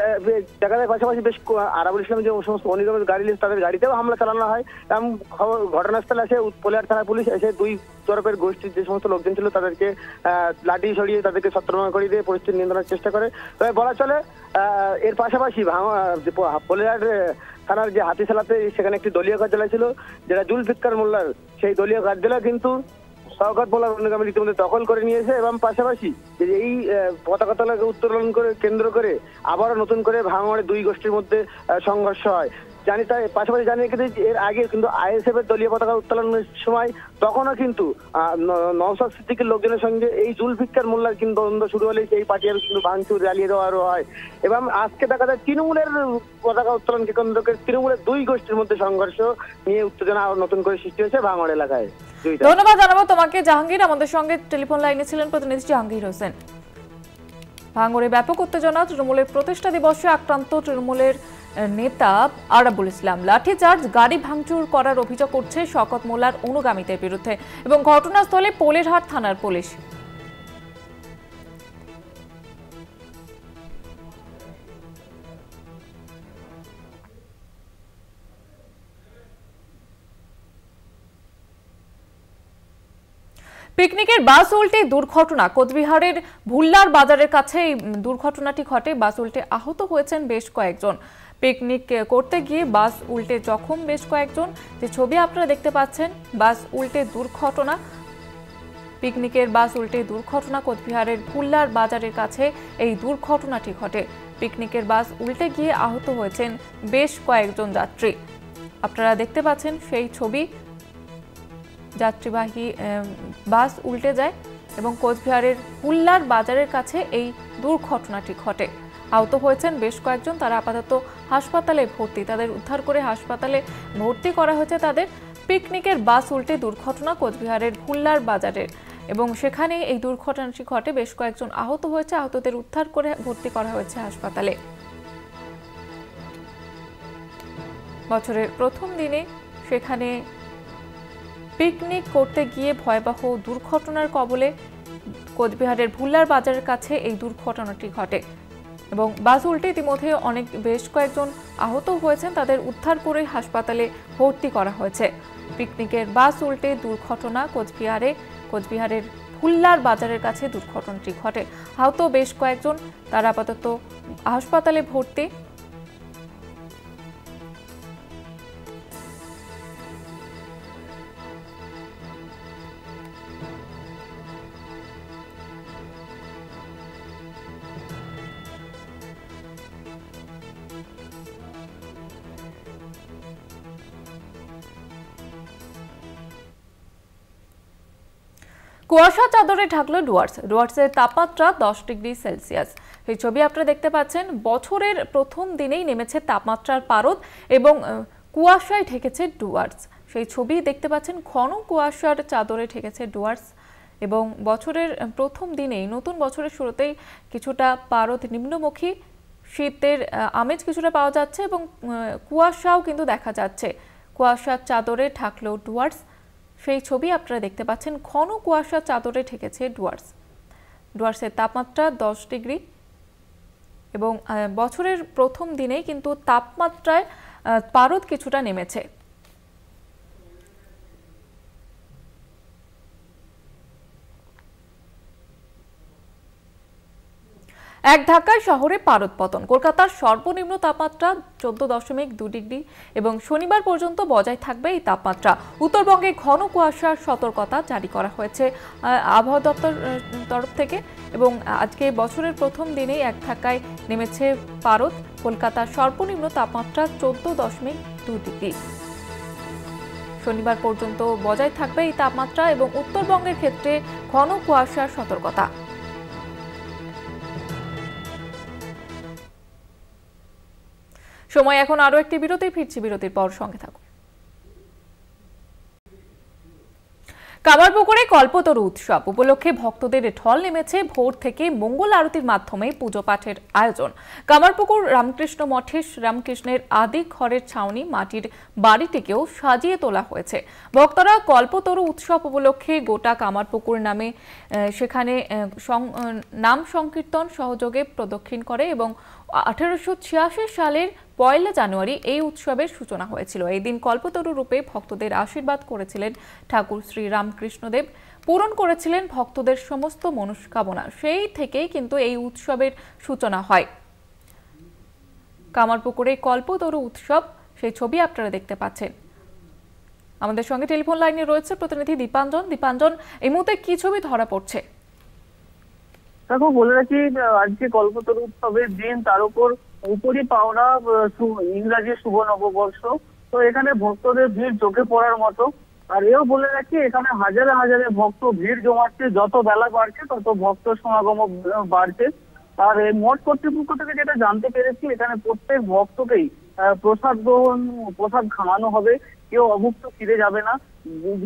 দেখা যায় পাশাপাশি বেশ আরাবুল ইসলাম যে সমস্ত অনুগামী গাড়ি লিস্ট, তাদের গাড়িতেও হামলা চালানো হয় এবং ঘটনাস্থলে এসে পোলেরহাট থানা পুলিশ এসে 2 তরফের গোষ্ঠীর যে সমস্ত লোকজন ছিল তাদেরকে লাঠি ছড়িয়ে তাদেরকে ছত্রভঙ্গ করে দিয়ে পরিস্থিতি নিয়ন্ত্রণের চেষ্টা করে। তবে বলা চলে এর পাশাপাশি পোলেরহাট থানার যে হাতিশালাতে সেখানে একটি দলীয় কার্যালয় ছিল, যেটা জুলফিকার মোল্লার, সেই দলীয় কার্যালয় কিন্তু শওকত মোল্লার অনুগামী ইতিমধ্যে দখল করে নিয়েছে এবং পাশাপাশি এই পতাকা তোলাকে উত্তোলন করে কেন্দ্র করে আবারও নতুন করে ভাঙড়ে 2 গোষ্ঠীর মধ্যে সংঘর্ষ হয়। তাই পাশাপাশি জানিয়ে রেখেছি, এর আগে কিন্তু আইএসএফ এর দলীয় পতাকা উত্তোলনের সময় তখনও কিন্তু নওশাদ সিদ্দিকীর লোকজনের সঙ্গে এই জুলফিকার মোল্লার কিন্তু দ্বন্দ্ব শুরু হলে সেই পার্টির কিন্তু ভাঙচুর জ্বালিয়ে দেওয়ারও হয় এবং আজকে দেখা যায় তৃণমূলের পতাকা উত্তোলনকে কেন্দ্র করে তৃণমূলের 2 গোষ্ঠীর মধ্যে সংঘর্ষ নিয়ে উত্তেজনা আরো নতুন করে সৃষ্টি হয়েছে ভাঙড় এলাকায়। ধন্যবাদ জানাবো তোমাকে জাহাঙ্গীর। আমাদের সঙ্গে টেলিফোন লাইনে ছিলেন প্রতিনিধি জাহাঙ্গীর হোসেন। ভাঙড়ে ব্যাপক উত্তেজনা, তৃণমূলের প্রতিষ্ঠা দিবসে আক্রান্ত তৃণমূলের নেতা আরাবুল ইসলাম। লাঠিচার্জ, গাড়ি ভাঙচুর করার অভিযোগ করছে শওকত মোল্লার অনুগামীদের বিরুদ্ধে এবং ঘটনাস্থলে পোলেরহাট থানার পুলিশ। পিকনিকের বাস উল্টে দুর্ঘটনা। কোচবিহারের ভুল্লার বাজারের কাছে এই দুর্ঘটনাটি ঘটে। বাস উল্টে আহত হয়েছেন বেশ কয়েকজন। পিকনিক করতে গিয়ে বাস উল্টে জখম বেশ কয়েকজন। যে ছবি আপনারা দেখতে পাচ্ছেন, বাস উল্টে দুর্ঘটনা। পিকনিকের বাস উল্টে দুর্ঘটনা। কোচবিহারের ভুল্লার বাজারের কাছে এই দুর্ঘটনাটি ঘটে। পিকনিকের বাস উল্টে গিয়ে আহত হয়েছেন বেশ কয়েকজন যাত্রী। আপনারা দেখতে পাচ্ছেন সেই ছবি। যাত্রীবাহী বাস উল্টে যায় এবং কোচবিহারের ভুল্লার বাজারের কাছে এই দুর্ঘটনাটি ঘটে। আহত হয়েছেন বেশ কয়েকজন। তারা আপাতত হাসপাতালে ভর্তি। তাদের উদ্ধার করে হাসপাতালে ভর্তি করা হয়েছে। তাদের পিকনিকের বাস উল্টে দুর্ঘটনা কোচবিহারের ভুল্লার বাজারের এবং সেখানে এই দুর্ঘটনাটি ঘটে। বেশ কয়েকজন আহত হয়েছে। আহতদের উদ্ধার করে ভর্তি করা হয়েছে হাসপাতালে। বছরের প্রথম দিনে সেখানে পিকনিক করতে গিয়ে ভয়াবহ দুর্ঘটনার কবলে কোচবিহারের ভুল্লার বাজারের কাছে এই দুর্ঘটনাটি ঘটে এবং বাস উল্টে ইতিমধ্যে বেশ কয়েকজন আহত হয়েছেন। তাদের উদ্ধার করে হাসপাতালে ভর্তি করা হয়েছে। পিকনিকের বাস উল্টে দুর্ঘটনা কোচবিহারের ভুল্লার বাজারের কাছে দুর্ঘটনাটি ঘটে। আহত বেশ কয়েকজন, তারা আপাতত হাসপাতালে ভর্তি। কুয়াশা চাদরে ঢাকলো ডুয়ার্সের তাপমাত্রা 10 ডিগ্রি সেলসিয়াস। এই ছবি আপনারা দেখতে পাচ্ছেন। বছরের প্রথম দিনেই নেমেছে তাপমাত্রার পারদ এবং কুয়াশায় ঢেকেছে ডুয়ার্স। সেই ছবি দেখতে পাচ্ছেন। ঘন কুয়াশার চাদরে ঢেকেছে ডুয়ার্স এবং বছরের প্রথম দিনেই, নতুন বছরের শুরুতেই কিছুটা পারদ নিম্নমুখী, শীতের আমেজ কিছুটা পাওয়া যাচ্ছে এবং কুয়াশাও কিন্তু দেখা যাচ্ছে। কুয়াশার চাদরে ঢাকলো ডুয়ার্স। সেই ছবি আপনারা দেখতে পাচ্ছেন। ঘন কুয়াশার চাদরে ঢেকেছে ডুয়ার্সের তাপমাত্রা 10 ডিগ্রি এবং বছরের প্রথম দিনেই কিন্তু তাপমাত্রায় পারদ কিছুটা নেমেছে। এক ধাক্কায় শহরে পারদ পতন। কলকাতার সর্বনিম্ন তাপমাত্রা 14.2 ডিগ্রি এবং শনিবার পর্যন্ত বজায় থাকবে এই তাপমাত্রা। উত্তরবঙ্গে ঘন কুয়াশার সতর্কতা জারি করা হয়েছে আবহাওয়া দপ্তর তরফ থেকে এবং আজকে বছরের প্রথম দিনেই এক ধাক্কায় নেমেছে পারদ। কলকাতার সর্বনিম্ন তাপমাত্রা 14.2 ডিগ্রি। শনিবার পর্যন্ত বজায় থাকবে এই তাপমাত্রা এবং উত্তরবঙ্গের ক্ষেত্রে ঘন কুয়াশার সতর্কতা। সময় এখন আরো একটি বিরতি, ফিরছি বিরতির পর, সঙ্গে থাকুন। কামারপুকুরে কল্পতরু উৎসব উপলক্ষে ভক্তদের ঢল নেমেছে। ভোর থেকে মঙ্গল আরতির মাধ্যমে পুজো পাঠের আয়োজন। কামারপুকুর রামকৃষ্ণ মঠে রামকৃষ্ণের আদি ঘরের ছাউনি মাটির বাড়িটিকেও সাজিয়ে তোলা হয়েছে। ভক্তরা কল্পতরু উৎসব উপলক্ষে গোটা কামারপুকুর নামে সেখানে নাম সংকীর্তন সহযোগে প্রদক্ষিণ করে এবং 1886 সালের 1 জানুয়ারি এই উৎসবের সূচনা হয়েছিল। এই দিন কল্পতরু রূপে ভক্তদের আশীর্বাদ করেছিলেন ঠাকুর শ্রী রামকৃষ্ণদেব, পূরণ করেছিলেন ভক্তদের সমস্ত মনস্কামনা। সেই থেকেই কিন্তু এই উৎসবের সূচনা হয়। কামারপুকুরে কল্পতরু উৎসব, সেই ছবি আপনারা দেখতে পাচ্ছেন। আমাদের সঙ্গে টেলিফোন লাইনে রয়েছে প্রতিনিধি দীপাঞ্জন। দীপাঞ্জন, এই মুহূর্তে কি ছবি ধরা পড়ছে? দেখো, বলে রাখি আজকে কল্পতরু উৎসবের দিন, তার উপরই পাওনা ইংরাজি শুভ নববর্ষ। তো এখানে ভক্তদের ভিড় চোখে পড়ার মতো। আর এও বলে রাখি, এখানে হাজারে হাজারে ভক্ত ভিড় জমাচ্ছে। যত বেলা বাড়ছে তত ভক্ত সমাগম বাড়ছে। আর এই মঠ কর্তৃপক্ষ থেকে যেটা জানতে পেরেছি, এখানে প্রত্যেক ভক্তকেই প্রসাদ খাওয়ানো হবে, কেউ অভুক্ত ফিরে যাবে না।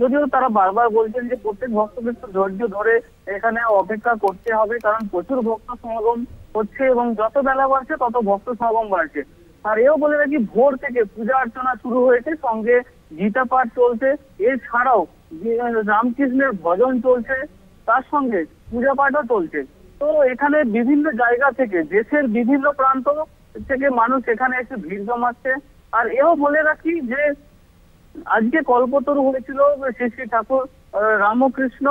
যদিও তারা বারবার বলছেন যে প্রত্যেক ভক্তকে একটু ধৈর্য ধরে এখানে অপেক্ষা করতে হবে, কারণ প্রচুর ভক্ত সমাগম হচ্ছে এবং যত বেলা বাড়ছে তত ভক্ত সমাগম বাড়ছে। আর এও বলে রাখি, ভোর থেকে পূজা অর্চনা শুরু হয়েছে, সঙ্গে গীতা পাঠ চলছে। এছাড়াও রামকৃষ্ণের ভজন চলছে, তার সঙ্গে পূজা পাঠও চলছে। তো এখানে বিভিন্ন জায়গা থেকে, দেশের বিভিন্ন প্রান্ত থেকে মানুষ এখানে এসে ভিড় জমাচ্ছে। আর এও বলে রাখি যে আজকে কল্পতরু হয়েছিল শ্রী শ্রী ঠাকুর রামকৃষ্ণ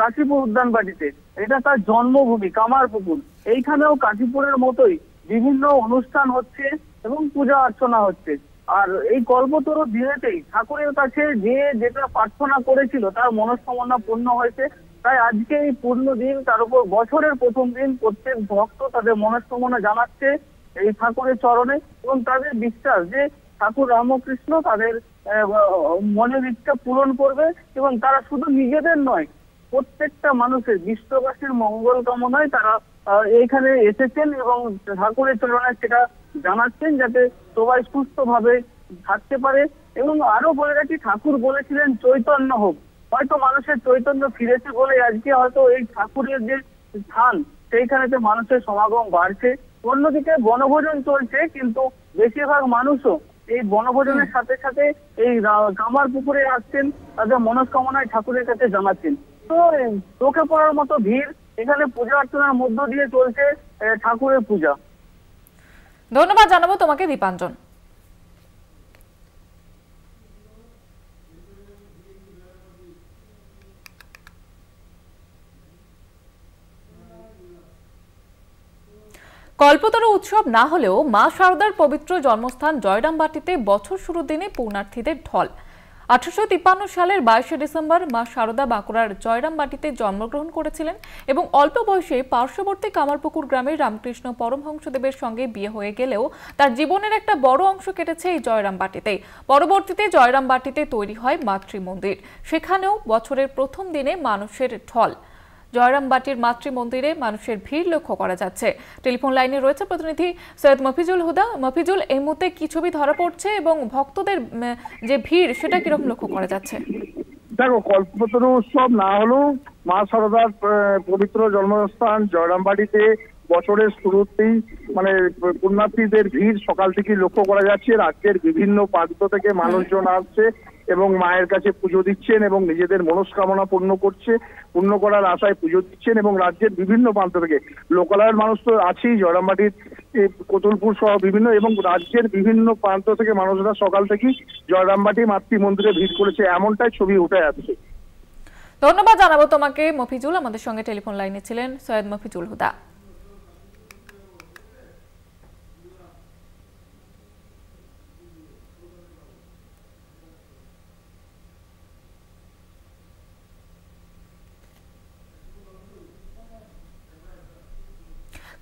কাশীপুর উদ্যানবাটিতে। এটা তার জন্মভূমি কামারপুকুর। এইখানেও কাশীপুরের মতোই বিভিন্ন অনুষ্ঠান হচ্ছে এবং পূজা অর্চনা হচ্ছে। আর এই কল্পতরু দিনেতেই ঠাকুরের কাছে যে যেটা প্রার্থনা করেছিল তার মনস্কামনা পূর্ণ হয়েছে। তাই আজকে এই পূর্ণ দিন, তার উপর বছরের প্রথম দিন, প্রত্যেক ভক্ত তাদের মনস্কামনা জানাচ্ছে এই ঠাকুরের চরণে এবং তাদের বিশ্বাস যে ঠাকুর রামকৃষ্ণ তাদের মনের ইচ্ছা পূরণ করবে এবং তারা শুধু নিজেদের নয়, প্রত্যেকটা মানুষের বিশ্ববাসীর মঙ্গল কামনায় তারা এইখানে এসেছেন এবং ঠাকুরের চরণে সেটা জানাচ্ছেন যাতে সবাই সুস্থভাবে থাকতে পারে। এবং আরো বলে রাখি, ঠাকুর বলেছিলেন চৈতন্য হোক। হয়তো মানুষের চৈতন্য ফিরেছে বলে আজকে হয়তো এই ঠাকুরের যে স্থান সেইখানেতে মানুষের সমাগম বাড়ছে। অন্যদিকে বনভোজন চলছে, কিন্তু বেশিরভাগ মানুষও এই বনভোজনের সাথে সাথে এই কামারপুকুরে আসছেন, তাদের মনস্কামনায় ঠাকুরের কাছে জানাচ্ছেন। তো চোখে পড়ার মতো ভিড় এখানে পূজা অর্চনার মধ্য দিয়ে চলছে ঠাকুরের পূজা। ধন্যবাদ জানাবো তোমাকে দীপাঞ্জন। কল্পতরু উৎসব না হলেও মা শারদার পবিত্র জন্মস্থান জয়রামবাটিতে বছর শুরুর দিনে পুণ্যার্থীদের ঢল। 1853 সালের 22 ডিসেম্বর মা শারদা বাঁকুড়ার জয়রামবাটিতে জন্মগ্রহণ করেছিলেন এবং অল্প বয়সে পার্শ্ববর্তী কামারপুকুর গ্রামের রামকৃষ্ণ পরমহংসদেবের সঙ্গে বিয়ে হয়ে গেলেও তার জীবনের একটা বড় অংশ কেটেছে এই জয়রামবাটিতে। পরবর্তীতে জয়রামবাটিতে তৈরি হয় মাতৃমন্দির। সেখানেও বছরের প্রথম দিনে মানুষের ঢল। জয়রামবাটির মাতৃমন্দিরে মানুষের ভিড় লক্ষ্য করা যাচ্ছে। টেলিফোন লাইনে রয়েছে প্রতিনিধি সৈয়দ মফিজুল হুদা। মফিজুল, এই মুহূর্তে কি ছবি ধরা পড়ছে এবং ভক্তদের যে ভিড় সেটা কিরকম লক্ষ্য করা যাচ্ছে? দেখো, কল্পতরু উৎসব না হলেও মা শারদার পবিত্র জন্মস্থান জয়রামবাটিতে বছরের শুরুতেই পুণ্যার্থীদের ভিড় সকাল থেকে লক্ষ্য করা যাচ্ছে। রাজ্যের বিভিন্ন প্রান্ত থেকে মানুষজন আসছে এবং মায়ের কাছে পুজো দিচ্ছেন এবং নিজেদের মনস্কামনা পূর্ণ করার আশায় পুজো দিচ্ছেন এবং রাজ্যের বিভিন্ন প্রান্ত থেকে লোকালয়ের মানুষ তো আছেই। জয়রামবাটির কোতুলপুর সহ বিভিন্ন এবং রাজ্যের বিভিন্ন প্রান্ত থেকে মানুষরা সকাল থেকেই জয়রামবাটি মাতৃ মন্দিরে ভিড় করেছে, এমনটাই ছবি উঠে আসছে। ধন্যবাদ জানাবো তোমাকে মফিজুল। আমাদের সঙ্গে টেলিফোন লাইনে ছিলেন সৈয়দ মফিজুল হুদা।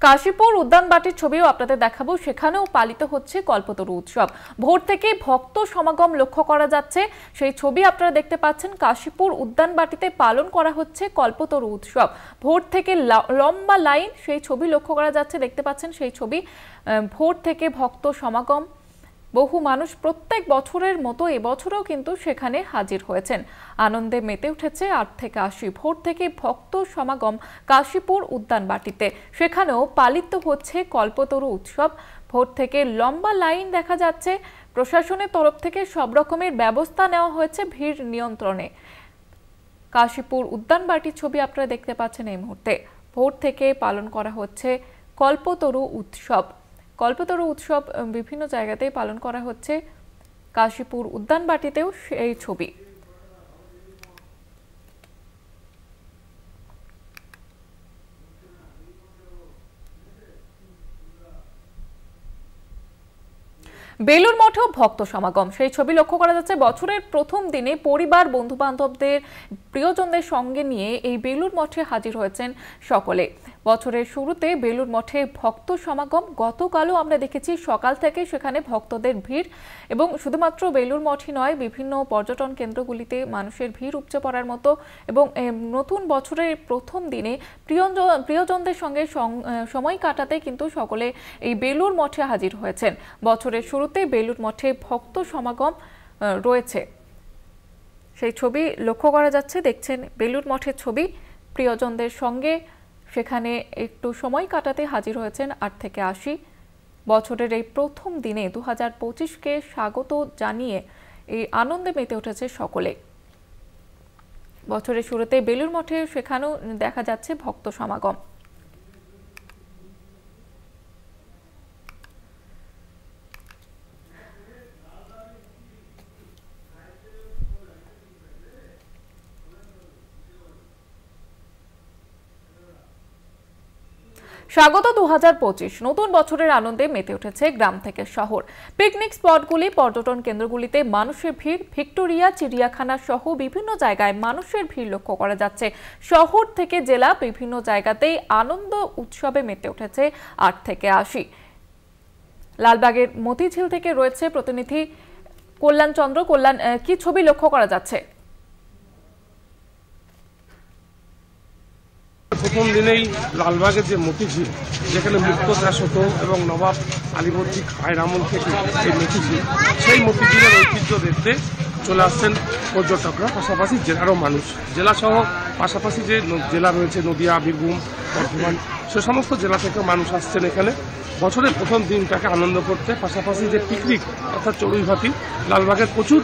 কাশীপুর উদ্যানবাটির ছবিও আপনাদের দেখাবো, সেখানেও পালিত হচ্ছে কল্পতরু উৎসব। ভোর থেকে ভক্ত সমাগম লক্ষ্য করা যাচ্ছে, সেই ছবি আপনারা দেখতে পাচ্ছেন। কাশীপুর উদ্যানবাটিতে পালন করা হচ্ছে কল্পতরু উৎসব। ভোর থেকে লম্বা লাইন, সেই ছবি লক্ষ্য করা যাচ্ছে, দেখতে পাচ্ছেন সেই ছবি। ভোর থেকে ভক্ত সমাগম, বহু মানুষ প্রত্যেক বছরের মতো এবছরও কিন্তু সেখানে হাজির হয়েছেন। আনন্দে মেতে উঠেছে 8 থেকে 80। ভোর থেকে ভক্ত সমাগম কাশীপুর উদ্যানবাটিতে, সেখানেও পালিত হচ্ছে কল্পতরু উৎসব। ভোর থেকে লম্বা লাইন দেখা যাচ্ছে। প্রশাসনের তরফ থেকে সব রকমের ব্যবস্থা নেওয়া হয়েছে ভিড় নিয়ন্ত্রণে। কাশীপুর উদ্যানবাটির ছবি আপনারা দেখতে পাচ্ছেন এই মুহূর্তে। ভোর থেকে পালন করা হচ্ছে কল্পতরু উৎসব। কল্পতরু উৎসব বিভিন্ন জায়গাতেই পালন করা হচ্ছে, কাশীপুর উদ্যানবাটিতেও সেই ছবি। বেলুর মঠেও ভক্ত সমাগম, সেই ছবি লক্ষ্য করা যাচ্ছে। বছরের প্রথম দিনে পরিবার, বন্ধু বান্ধবদের, প্রিয়জনদের সঙ্গে নিয়ে এই বেলুর মঠে হাজির হয়েছেন সকলে। বছরের শুরুতে বেলুর মঠে ভক্ত সমাগম, গতকালও আমরা দেখেছি সকাল থেকে সেখানে ভক্তদের ভিড়। এবং শুধুমাত্র বেলুর মঠই নয়, বিভিন্ন পর্যটন কেন্দ্রগুলিতে মানুষের ভিড় উপচে পড়ার মতো। এবং নতুন বছরের প্রথম দিনে প্রিয়জনদের সঙ্গে সময় কাটাতে কিন্তু সকলে এই বেলুর মঠে হাজির হয়েছেন। বছরের শুরুতে বেলুর মঠে ভক্ত সমাগম রয়েছে, সেই ছবি লক্ষ্য করা যাচ্ছে। দেখছেন বেলুর মঠের ছবি। প্রিয়জনদের সঙ্গে সেখানে একটু সময় কাটাতে হাজির হয়েছেন 8 থেকে 80। বছরের এই প্রথম দিনে 2025কে স্বাগত জানিয়ে এই আনন্দে মেতে উঠেছে সকলে। বছরের শুরুতে বেলুর মঠে সেখানেও দেখা যাচ্ছে ভক্ত সমাগম। স্বাগত 2025, নতুন বছরের আনন্দে মেতে উঠেছে গ্রাম থেকে শহর। পিকনিক স্পটগুলি, পর্যটন কেন্দ্রগুলিতে মানুষের ভিড়। ভিক্টোরিয়া, চিড়িয়াখানা সহ বিভিন্ন জায়গায় মানুষের ভিড় লক্ষ্য করা যাচ্ছে। শহর থেকে জেলা বিভিন্ন জায়গাতেই আনন্দ উৎসবে মেতে উঠেছে 8 থেকে 80। লালবাগের মতিঝিল থেকে রয়েছে প্রতিনিধি কল্যাণ চন্দ্র। কল্যাণ, কি ছবি লক্ষ্য করা যাচ্ছে? প্রথম দিনেই লালবাগের যে মতিঝিল, যেখানে মুক্ত চাষ হতো এবং নবাব আলীবর্দী খায়ের আমল থেকে এই মতিঝিল, সেই মতিঝিলের ঐতিহ্য দেখতে চলে আসছেন পর্যটকরা, পাশাপাশি জেলারও মানুষ। জেলাসহ পাশাপাশি যে জেলা রয়েছে নদিয়া, বীরভূম, বর্ধমান, সে সমস্ত জেলা থেকে মানুষ আসছেন এখানে বছরের প্রথম দিনটাকে আনন্দ করতে। পাশাপাশি যে পিকনিক অর্থাৎ চড়ুইভাতি, লালবাগের প্রচুর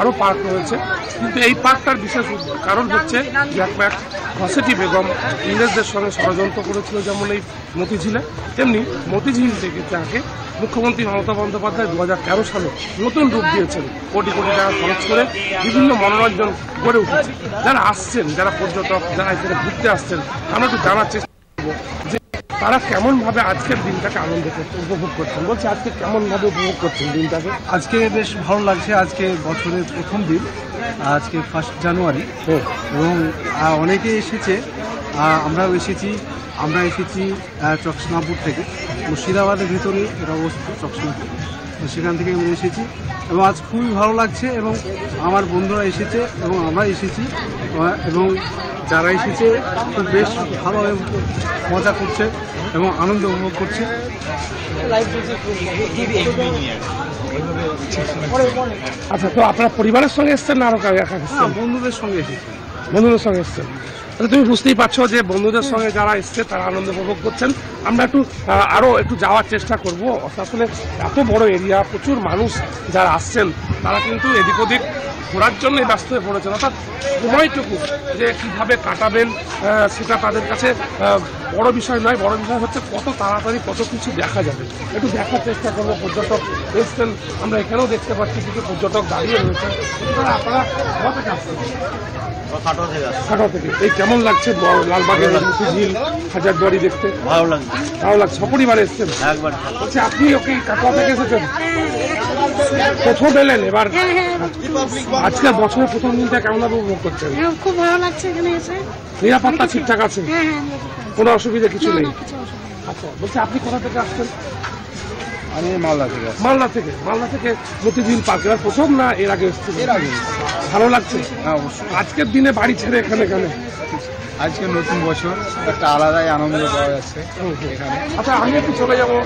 আরও পার্ক রয়েছে, কিন্তু এই পার্কটার বিশেষ কারণ হচ্ছে যে এক ঘসেটি বেগম ইংরেজদের সঙ্গে ষড়যন্ত্র করেছিল, যেমন এই মতিঝিলে, তেমনি মতিঝিল থেকে তাকে মুখ্যমন্ত্রী মমতা বন্দ্যোপাধ্যায় 2013 সালে নতুন রূপ দিয়েছেন। কোটি কোটি টাকা খরচ করে বিভিন্ন মনোরঞ্জন গড়ে উঠেছে। যারা আসছেন, যারা পর্যটক, যারা এখানে ঘুরতে আসছেন, আমরা একটু জানার চেষ্টা করবো যে তারা কেমনভাবে আজকের দিনটাকে আনন্দ করতে উপভোগ করছেন। বলছি, আজকে কেমনভাবে উপভোগ করছেন দিনটাকে? আজকে বেশ ভালো লাগছে। আজকে বছরের প্রথম দিন, আজকে 1 জানুয়ারি, এবং অনেকে এসেছে, আমরাও এসেছি। আমরা এসেছি চকসনাপুর থেকে, মুর্শিদাবাদের ভিতরে এটা অবস্থিত চকসনাপুর, সেখান থেকে আমরা এসেছি এবং আজ খুবই ভালো লাগছে। এবং আমার বন্ধুরা এসেছে এবং আমরা এসেছি, এবং যারা এসেছে খুব বেশ ভালোভাবে মজা করছে এবং আনন্দ উপভোগ করছে। আচ্ছা, তো আপনার পরিবারের সঙ্গে এসছেন না আরো একা এসছেন? বন্ধুদের সঙ্গে এসেছি। বন্ধুদের সঙ্গে এসছেন, তুমি বুঝতেই পারছো যে বন্ধুদের সঙ্গে যারা এসছে তারা আনন্দ উপভোগ করছেন। আমরা আরো একটু যাওয়ার চেষ্টা করবো। আসলে এত বড় এরিয়া, প্রচুর মানুষ যারা আসছেন, তারা কিন্তু এদিক ওদিক ঘোরার জন্যই ব্যস্ত হয়ে পড়েছেন, অর্থাৎ সময়টুকু যে কিভাবে কাটাবেন সেটা তাদের কাছে বড় বিষয় নয়। বড় বিষয় হচ্ছে কত তাড়াতাড়ি কত কিছু দেখা যাবে, একটু দেখার চেষ্টা করবো। পর্যটক এসছেন, আমরা এখানেও দেখতে পাচ্ছি কিছু পর্যটক দাঁড়িয়ে রয়েছে। আপনারা কোথা থেকে আসছেন? খাটোয়া থেকে। এই কেমন লাগছে লালবাগের মতিঝিল হাজারদুয়ারি দেখতে? ভালো লাগছে। সপরিবারে এসছেন? একবার। বলছি আপনি ওকে কাটোয়া থেকে এসেছেন? প্রথম এলেন এবার? আজকের বছরের প্রথম দিনটা কেমন উপভোগ করছেন? খুব ভালো লাগছে এখানে এসে। নিরাপত্তা ঠিকঠাক আছে? কোনো অসুবিধা কিছু নেই? আচ্ছা, বলছি আপনি কোথা থেকে আসছেন? আমি মালদা থেকে। মালদা থেকে মতিঝিল পার্ক এবার প্রথম না এর আগে এসেছেন? এর আগে। ভালো লাগছে? হ্যাঁ অবশ্যই। আজকের দিনে বাড়ি ছেড়ে এখানে কেন? আজকে নতুন বছর, একটা আলাদাই আনন্দ পাওয়া যাচ্ছে এখানে। আচ্ছা, আমি একটু চলে যাবো,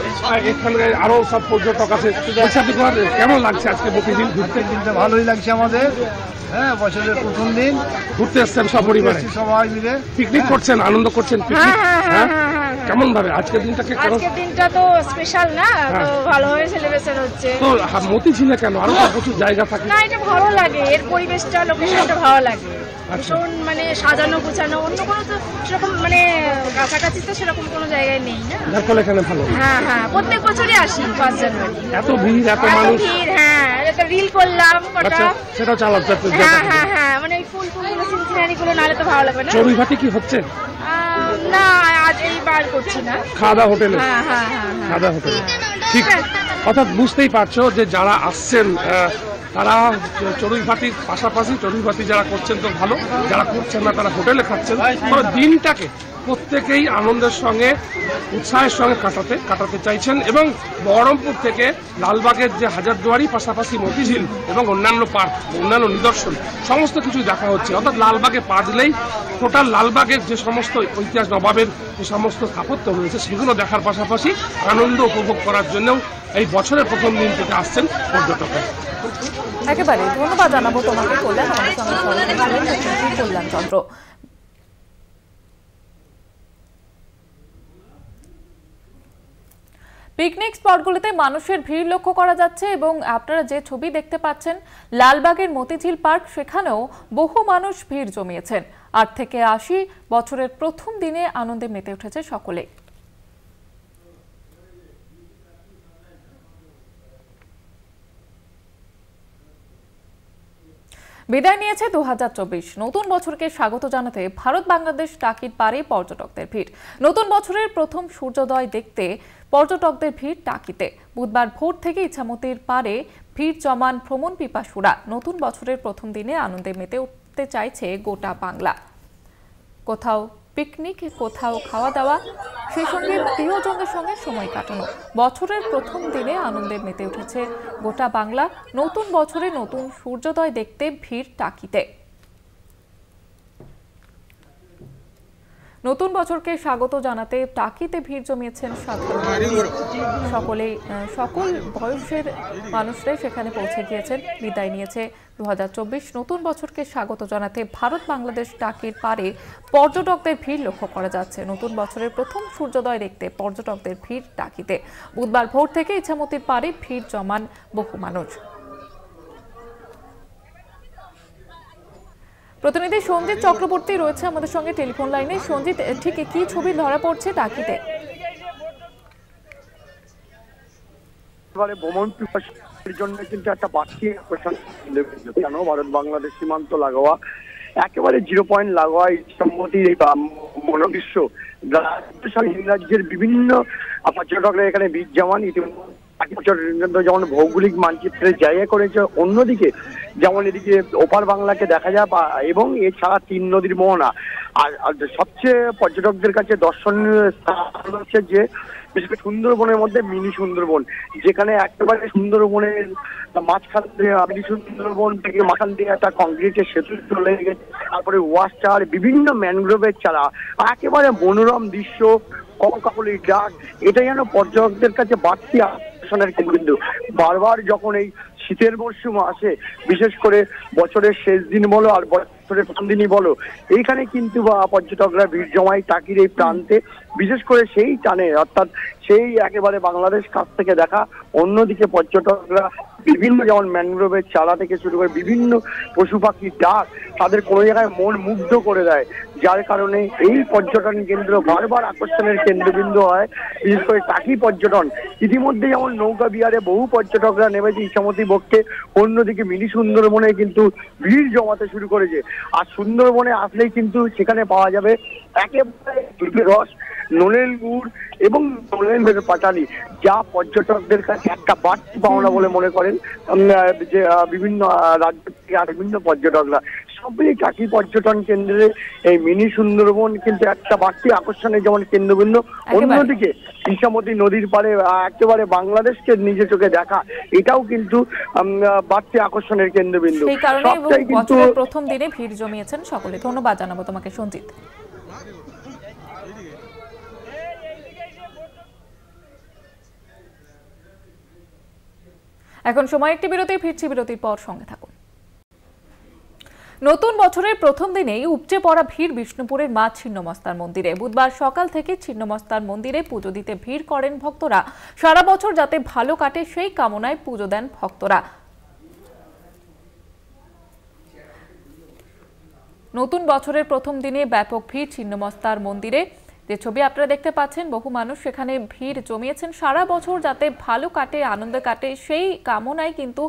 এখানে আরো সব পর্যটক আছে। কেমন লাগছে আজকে মতিঝিল ঘুরতে? দিনটা ভালোই লাগছে আমাদের। হ্যাঁ, বছরের প্রথম দিন ঘুরতে এসছেন সপরিবারে, সবাই মিলে পিকনিক করছেন, আনন্দ করছেন। পিকনিক কেমন ভাবে আজকের দিনটাকে? আজকের দিনটা তো স্পেশাল না, তো ভালোভাবে সেলিব্রেশন হচ্ছে। তো মতিঝিলে কেন আরো প্রচুর জায়গা থাকে? না, এটা ভালো লাগে, এর পরিবেশটা, লোকেশনটা ভালো লাগে। ভীষণ মানে সাজানো গোছানো, অন্য কোনো তো সেরকম মানে কাছাকাছি তো সেরকম কোনো জায়গায় নেই না, যার ফলে এখানে ভালো। হ্যাঁ, প্রত্যেক বছরই আসি 5 জানুয়ারি। এত ভিড়, এত মানুষ। হ্যাঁ, একটা রিল করলাম কটা, সেটাও চালাতে। হ্যাঁ, মানে এই ফুলগুলো সিনসিনারি গুলো নালে তো ভালো লাগবে না। চড়ুইভাতি কি হচ্ছে? না, আজ এইবার করছি না। খাওয়া দাওয়া হোটেলে? হ্যাঁ, খাওয়া দাওয়া হোটেলে। ঠিক, অর্থাৎ বুঝতেই পারছো যে যারা আসছেন তারা চড়ুইভাতির পাশাপাশি চড়ুইভাতি যারা করছেন তো ভালো, যারা করছেন না তারা হোটেলে খাচ্ছেন। দিনটাকে প্রত্যেকেই আনন্দের সঙ্গে উৎসাহের সঙ্গে কাটাতে চাইছেন। এবং বহরমপুর থেকে লালবাগের যে হাজারদুয়ারি, পাশাপাশি মতিঝিল এবং অন্যান্য পার্ক, অন্যান্য নিদর্শন সমস্ত কিছু দেখা হচ্ছে। অর্থাৎ লালবাগে পা দিলেই টোটাল লালবাগের যে সমস্ত ঐতিহাস, নবাবের যে সমস্ত স্থাপত্য রয়েছে সেগুলো দেখার পাশাপাশি আনন্দ উপভোগ করার জন্যও এই বছরের প্রথম দিন থেকে আসছেন পর্যটকরা। একেবারে ধন্যবাদ জানাবো তোমাকে কল্যাণ, আমাদের সঙ্গে কল্যাণ চন্দ্র। পিকনিক স্পটগুলিতে মানুষের ভিড় লক্ষ্য করা যাচ্ছে এবং আপনারা যে ছবি দেখতে পাচ্ছেন লালবাগের মতিঝিল পার্ক, সেখানেও বহু মানুষ ভিড় জমিয়েছেন। 8 থেকে 80 বছরের প্রথম দিনে আনন্দে মেতে উঠেছে সকলে। বিদায় নিয়েছে 2024। নতুন বছরকে স্বাগত জানাতে ভারত বাংলাদেশ টাকির পারে পর্যটকদের ভিড়। নতুন বছরের প্রথম সূর্যোদয় দেখতে পর্যটকদের ভিড় টাকিতে। বুধবার ভোর থেকে ইছামতির পারে ভিড় জমান ভ্রমণ পিপাসুরা। নতুন বছরের প্রথম দিনে আনন্দে মেতে উঠতে চাইছে গোটা বাংলা। কোথাও পিকনিক, কোথাও খাওয়া দাওয়া, সেই সঙ্গে প্রিয়জনদের সঙ্গে সময় কাটানো। বছরের প্রথম দিনে আনন্দে মেতে উঠেছে গোটা বাংলা। নতুন বছরে নতুন সূর্যোদয় দেখতে ভিড় টাকিতে। নতুন বছরকে স্বাগত জানাতে টাকিতে ভিড় জমিয়েছেন সকল বয়সের মানুষরাই সেখানে পৌঁছে গিয়েছেন। বিদায় নিয়েছে 2024। নতুন বছরকে স্বাগত জানাতে ভারত বাংলাদেশ টাকির পারে পর্যটকদের ভিড় লক্ষ্য করা যাচ্ছে। নতুন বছরের প্রথম সূর্যোদয় দেখতে পর্যটকদের ভিড় টাকিতে। বুধবার ভোর থেকে ইছামতির পারে ভিড় জমান বহু মানুষ। প্রতিনিধি সঞ্জিত চক্রবর্তী রয়েছে আমাদের সঙ্গে টেলিফোন লাইনে। সঞ্জিত, ঠিক কি ছবি ধরা পড়ছে টাকিতে? ভ্রমণ পিপাসুদের জন্য কিন্তু একটা বাড়তি আকর্ষণ, কেন ভারত বাংলাদেশ সীমান্ত লাগোয়া, একেবারে 0 পয়েন্ট লাগোয়া ইছামতির এই মনোদৃশ্য রাজ্যের বিভিন্ন পর্যটকরা এখানে ভিড় জমান। যেমন ভৌগোলিক মানচিত্রের জায়গা করেছে, অন্যদিকে যেমন এদিকে ওপার বাংলাকে দেখা যায়, এবং এছাড়া 3 নদীর মোহনা। আর সবচেয়ে পর্যটকদের কাছে দর্শনীয় স্থান হচ্ছে যে বিশেষ করে সুন্দরবনের মধ্যে মিনি সুন্দরবন, যেখানে একেবারে সুন্দরবনের মাঝখান দিয়ে মিনি সুন্দরবন থেকে মাঝখান দিয়ে একটা কংক্রিটের সেতু চলে গেছে, তারপরে ওয়াশ টাওয়ার, বিভিন্ন ম্যানগ্রোভের চারা, একেবারে মনোরম দৃশ্য, ককাকলির ডাক। এটা যেন পর্যটকদের কাছে বাড়তি আকর্ষণের কেন্দ্রবিন্দু। বারবার যখন এই শীতের মরশুম আসে, বিশেষ করে বছরের শেষ দিন বলো আর বছরের প্রথম দিনই বলো, এইখানে কিন্তু পর্যটকরা ভিড় জমায় টাকির এই প্রান্তে, বিশেষ করে সেই টানে, অর্থাৎ সেই একেবারে বাংলাদেশ কাছ থেকে দেখা। অন্যদিকে পর্যটকরা বিভিন্ন যেমন ম্যানগ্রোভের চারা থেকে শুরু করে বিভিন্ন পশু পাখির ডাক তাদের কোনো জায়গায় মন মুগ্ধ করে দেয়, যার কারণে এই পর্যটন কেন্দ্র বারবার আকর্ষণের কেন্দ্রবিন্দু হয়। বিশেষ করে টাকি পর্যটন ইতিমধ্যে যেমন নৌকা বিহারে বহু পর্যটকরা নেমেছে ইছামতি বক্ষে, অন্যদিকে মিনি সুন্দরবনে কিন্তু ভিড় জমাতে শুরু করেছে। আর সুন্দরবনে আসলেই কিন্তু সেখানে পাওয়া যাবে একেবারে দুধের রস, নলেন গুড় এবং নলেনের পাটালি, যা পর্যটকদের কাছে একটা বাড়তি পাওনা বলে মনে করেন যে বিভিন্ন রাজ্য থেকে আর বিভিন্ন পর্যটকরা। সবই টাকি পর্যটন কেন্দ্রে এই মিনি সুন্দরবন কিন্তু একটা বাড়তি আকর্ষণের যেমন কেন্দ্রবিন্দু, অন্যদিকে ইছামতি নদীর পাড়ে একেবারে বাংলাদেশকে নিজে চোখে দেখা এটাও কিন্তু বাড়তি আকর্ষণের কেন্দ্রবিন্দু। সেই কারণে বছরের প্রথম দিনে ভিড় জমিয়েছেন সকলে। ধন্যবাদ জানাবো তোমাকে সঞ্জিত। এখন সময় একটি বিরতি, ফিরছি বিরতির পর, সঙ্গে থাকুন। নতুন বছরের প্রথম দিনেই উপচে পড়া ভিড় বিষ্ণুপুরের মা ছিন্নমস্তার মন্দিরে। বুধবার সকাল থেকে ছিন্নমস্তার মন্দিরে পুজো দিতে ভিড় করেন ভক্তরা। সারা বছর যাতে ভালো কাটে সেই কামনায় পুজো দেন ভক্তরা। নতুন বছরের প্রথম দিনে ব্যাপক ভিড় ছিন্নমস্তার মন্দিরে। যে ছবি আপনারা দেখতে পাচ্ছেন, বহু মানুষ সেখানে ভিড় জমিয়েছেন। সারা বছর যাতে ভালো কাটে, আনন্দে কাটে সেই কামনায় কিন্তু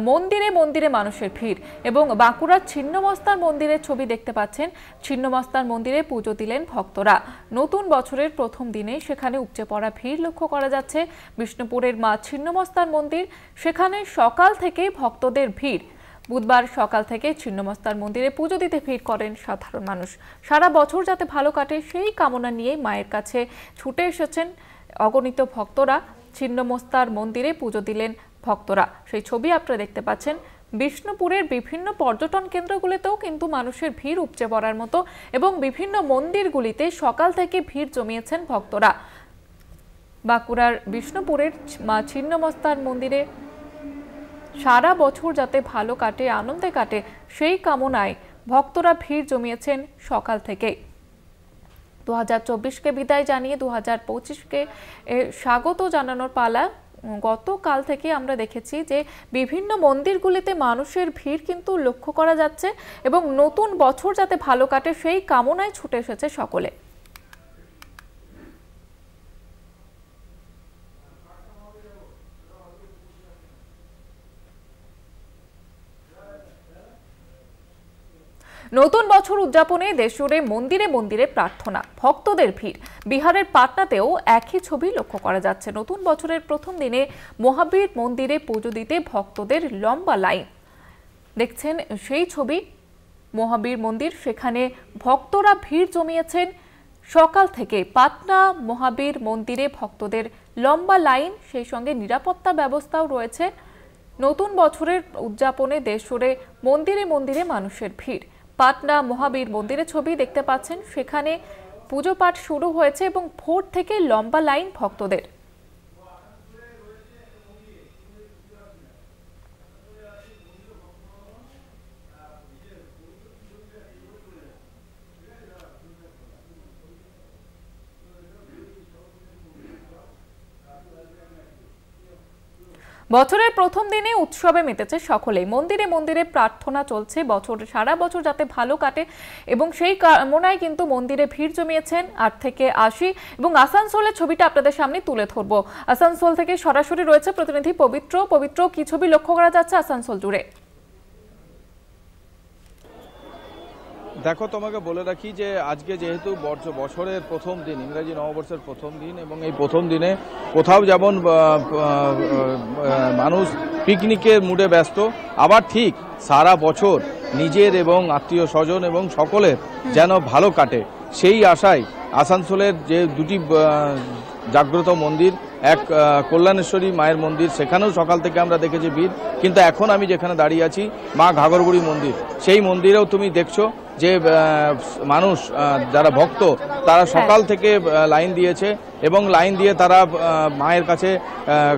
মন্দিরে মন্দিরে মানুষের ভিড়। এবং বাঁকুড়ার ছিন্নমস্তার মন্দিরের ছবি দেখতে পাচ্ছেন। ছিন্নমস্তার মন্দিরে পুজো দিলেন ভক্তরা। নতুন বছরের প্রথম দিনে সেখানে উপচে পড়া ভিড় লক্ষ্য করা যাচ্ছে। বিষ্ণুপুরের মা ছিন্নমস্তার মন্দির, সেখানে সকাল থেকে ভক্তদের ভিড়। বুধবার সকাল থেকে ছিন্নমস্তার মন্দিরে পুজো দিতে ভিড় করেন সাধারণ মানুষ। সারা বছর যাতে ভালো কাটে সেই কামনা নিয়ে মায়ের কাছে ছুটে এসেছেন অগণিত ভক্তরা। ছিন্নমস্তার মন্দিরে পুজো দিলেন ভক্তরা। সেই ছবি আপনারা দেখতে পাচ্ছেন। বিষ্ণুপুরের বিভিন্ন পর্যটন কেন্দ্রগুলিতেও কিন্তু মানুষের ভিড় উপচে পড়ার মতো, এবং বিভিন্ন মন্দিরগুলিতে সকাল থেকে ভিড় জমিয়েছেন ভক্তরা। বাঁকুড়ার বিষ্ণুপুরের মা ছিন্নমস্তার মন্দিরে সারা বছর যাতে ভালো কাটে, আনন্দে কাটে সেই কামনায় ভক্তরা ভিড় জমিয়েছেন সকাল থেকে। 2024কে বিদায় জানিয়ে 2025কে স্বাগত জানানোর পালা। গতকাল থেকে আমরা দেখেছি যে বিভিন্ন মন্দিরগুলিতে মানুষের ভিড় কিন্তু লক্ষ্য করা যাচ্ছে, এবং নতুন বছর যাতে ভালো কাটে সেই কামনায় ছুটে এসেছে সকলে। নতুন বছর উদযাপনে দেশজুড়ে মন্দিরে মন্দিরে প্রার্থনা, ভক্তদের ভিড়। বিহারের পাটনাতেও একই ছবি লক্ষ্য করা যাচ্ছে। নতুন বছরের প্রথম দিনে মহাবীর মন্দিরে পুজো দিতে ভক্তদের লম্বা লাইন। দেখছেন সেই ছবি, মহাবীর মন্দির, সেখানে ভক্তরা ভিড় জমিয়েছেন সকাল থেকে। পাটনা মহাবীর মন্দিরে ভক্তদের লম্বা লাইন, সেই সঙ্গে নিরাপত্তা ব্যবস্থাও রয়েছে। নতুন বছরের উদযাপনে দেশজুড়ে মন্দিরে মন্দিরে মানুষের ভিড়। পাটনা মহাবীর মন্দিরের ছবি দেখতে পাচ্ছেন। সেখানে পুজো পাঠ শুরু হয়েছে এবং ভোর থেকে লম্বা লাইন ভক্তদের। বছরের প্রথম দিনে উৎসবে মেতেছে সকলেই। মন্দিরে মন্দিরে প্রার্থনা চলছে সারা বছর যাতে ভালো কাটে, এবং সেই কামনায় কিন্তু মন্দিরে ভিড় জমিয়েছেন 8 থেকে 80। এবং আসানসোলের ছবিটা আপনাদের সামনে তুলে ধরবো। আসানসোল থেকে সরাসরি রয়েছে প্রতিনিধি পবিত্র। কি ছবি লক্ষ্য করা যাচ্ছে আসানসোল জুড়ে? দেখো, তোমাকে বলে রাখি যে আজকে যেহেতু বছরের প্রথম দিন, ইংরেজি নববর্ষের প্রথম দিন, এবং এই প্রথম দিনে কোথাও যেমন মানুষ পিকনিকের মুডে ব্যস্ত, আবার ঠিক সারা বছর নিজের এবং আত্মীয় স্বজন এবং সকলের যেন ভালো কাটে সেই আশায় আসানসোলের যে দুটি জাগ্রত মন্দির, এক কল্যাণেশ্বরী মায়ের মন্দির, সেখানেও সকাল থেকে আমরা দেখেছি ভিড়। কিন্তু এখন আমি যেখানে দাঁড়িয়ে আছি মা ঘাগরবুড়ি মন্দির, সেই মন্দিরেও তুমি দেখছো যে মানুষ যারা ভক্ত তারা সকাল থেকে লাইন দিয়েছে, এবং লাইন দিয়ে তারা মায়ের কাছে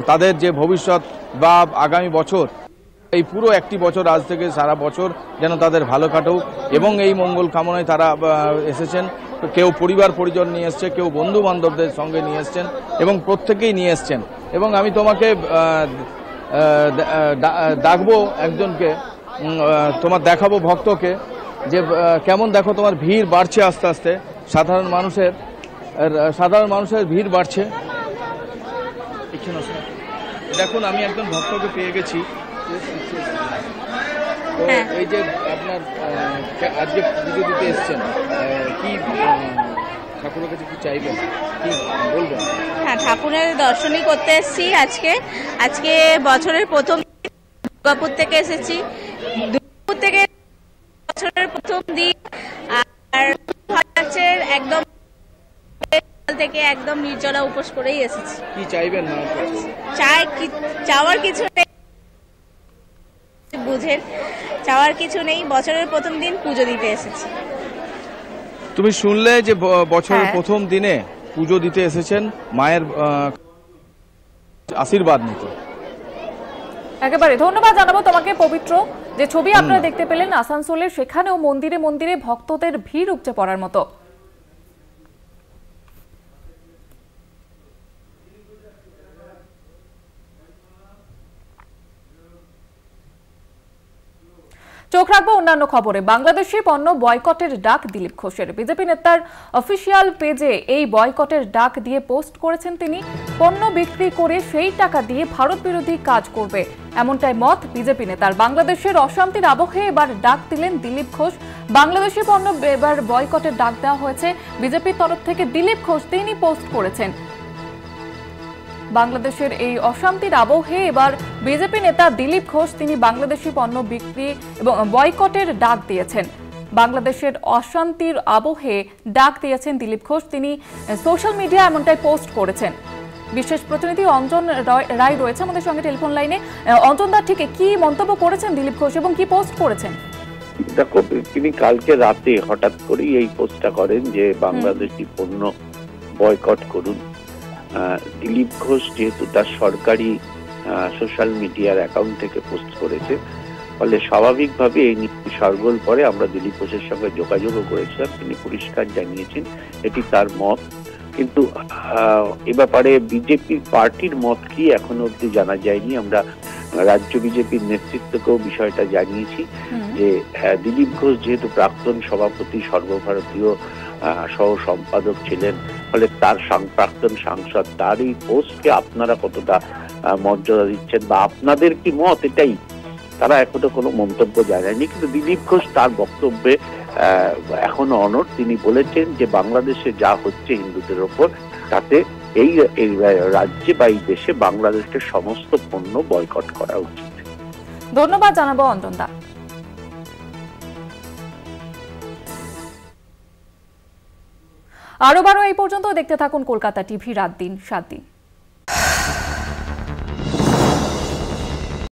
তাদের যে ভবিষ্যৎ বা আগামী বছর, এই পুরো একটি বছর আজ থেকে সারা বছর যেন তাদের ভালো কাটুক, এবং এই মঙ্গল কামনায় তারা এসেছেন। কেউ পরিবার পরিজন নিয়ে এসছে, কেউ বন্ধু বান্ধবদের সঙ্গে নিয়ে এসছেন, এবং প্রত্যেকেই নিয়ে এসছেন। এবং আমি তোমাকে ডাকবো একজনকে, তোমার দেখাবো ভক্তকে যে কেমন দেখো তোমার ভিড় বাড়ছে আস্তে আস্তে, সাধারণ মানুষের ভিড় বাড়ছে। দেখুন আমি একজন ভক্তকে পেয়ে গেছি। তো এই যে আপনার আজকে পুজো দিতে এসছেন, কি ঠাকুরের কাছে কি চাইবেন, কি বলবেন? হ্যাঁ, ঠাকুরের দর্শনই করতে এসেছি আজকে বছরের প্রথম দুর্গাপুর থেকে এসেছি, দুর্গাপুর থেকে বছরের প্রথম দিন। আর ভালো লাগছে, একদম থেকে একদম নির্জলা উপোস করেই এসেছি। কি চাইবেন? চাওয়ার কিছু নেই, বুঝেন, চাওয়ার কিছু নেই, বছরের প্রথম দিন পুজো দিতে এসেছি। তুমি শুনলে যে বছরের প্রথম দিনে পুজো দিতে এসেছেন, মায়ের আশীর্বাদ নিতে। একেবারে ধন্যবাদ জানাবো তোমাকে পবিত্র। যে ছবি আপনারা দেখতে পেলেন আসানসোলের, সেখানেও মন্দিরে মন্দিরে ভক্তদের ভিড় উপচে পড়ার মতো। চোখ রাখবো অন্যান্য খবরে। বাংলাদেশি পণ্য বয়কটের ডাক দিলীপ ঘোষের। বিজেপি নেতার অফিসিয়াল পেজে এই বয়কটের ডাক দিয়ে পোস্ট করেছেন তিনি। পণ্য বিক্রি করে সেই টাকা দিয়ে ভারত বিরোধী কাজ করবে, এমনটাই মত বিজেপি নেতার। বাংলাদেশের অশান্তির আবহে এবার ডাক দিলেন দিলীপ ঘোষ। বাংলাদেশি পণ্য এবার বয়কটের ডাক দেওয়া হয়েছে বিজেপির তরফ থেকে। দিলীপ ঘোষ তিনি পোস্ট করেছেন। বাংলাদেশের এই অশান্তির আবহে এবার বিজেপি নেতা দিলীপ ঘোষ তিনি বাংলাদেশি পণ্য বিক্রি এবং বয়কটের ডাক দিয়েছেন। বাংলাদেশের অশান্তির আবহে ডাক দিয়েছেন দিলীপ ঘোষ, তিনি সোশ্যাল মিডিয়া এমনটাই পোস্ট করেছেন। বিশেষ প্রতিনিধি অঞ্জন রায় রয়েছে আমাদের সঙ্গে টেলিফোন লাইনে। অঞ্জন দা, ঠিক কি মন্তব্য করেছেন দিলীপ ঘোষ এবং কি পোস্ট করেছেন? দেখো, তিনি কালকে রাতে হঠাৎ করেই এই পোস্টটা করেন যে বাংলাদেশি পণ্য বয়কট করুন। দিলীপ ঘোষ যেহেতু তার সরকারি সোশ্যাল মিডিয়ার অ্যাকাউন্ট থেকে পোস্ট করেছে, ফলে স্বাভাবিকভাবে এই সরগোল পরে আমরা দিলীপ ঘোষের সঙ্গে যোগাযোগও করেছিলাম। তিনি পরিষ্কার জানিয়েছেন এটি তার মত, কিন্তু এ ব্যাপারে বিজেপির পার্টির মত কি এখনো অব্দি জানা যায়নি। আমরা রাজ্য বিজেপির নেতৃত্বকেও বিষয়টা জানিয়েছি যে দিলীপ ঘোষ যেহেতু প্রাক্তন সভাপতি, সর্বভারতীয় সহ সম্পাদক ছিলেন, ফলে তার প্রাক্তন সাংসদ, তার এই পোস্টকে আপনারা কতটা মর্যাদা দিচ্ছেন বা আপনাদের কি মত, এটাই তারা এখনো কোনো মন্তব্য জানায়নি। কিন্তু দিলীপ ঘোষ তার বক্তব্যে এখনো অনড়। তিনি বলেছেন যে বাংলাদেশে যা হচ্ছে হিন্দুদের ওপর, তাতে এই রাজ্যে বা এই দেশে বাংলাদেশের সমস্ত পণ্য বয়কট করা উচিত। ধন্যবাদ জানাবো অঞ্জন দা। আরো বারো এই পর্যন্ত দেখতে থাকুন কলকাতা টিভি, রাত দিন 7 দিন।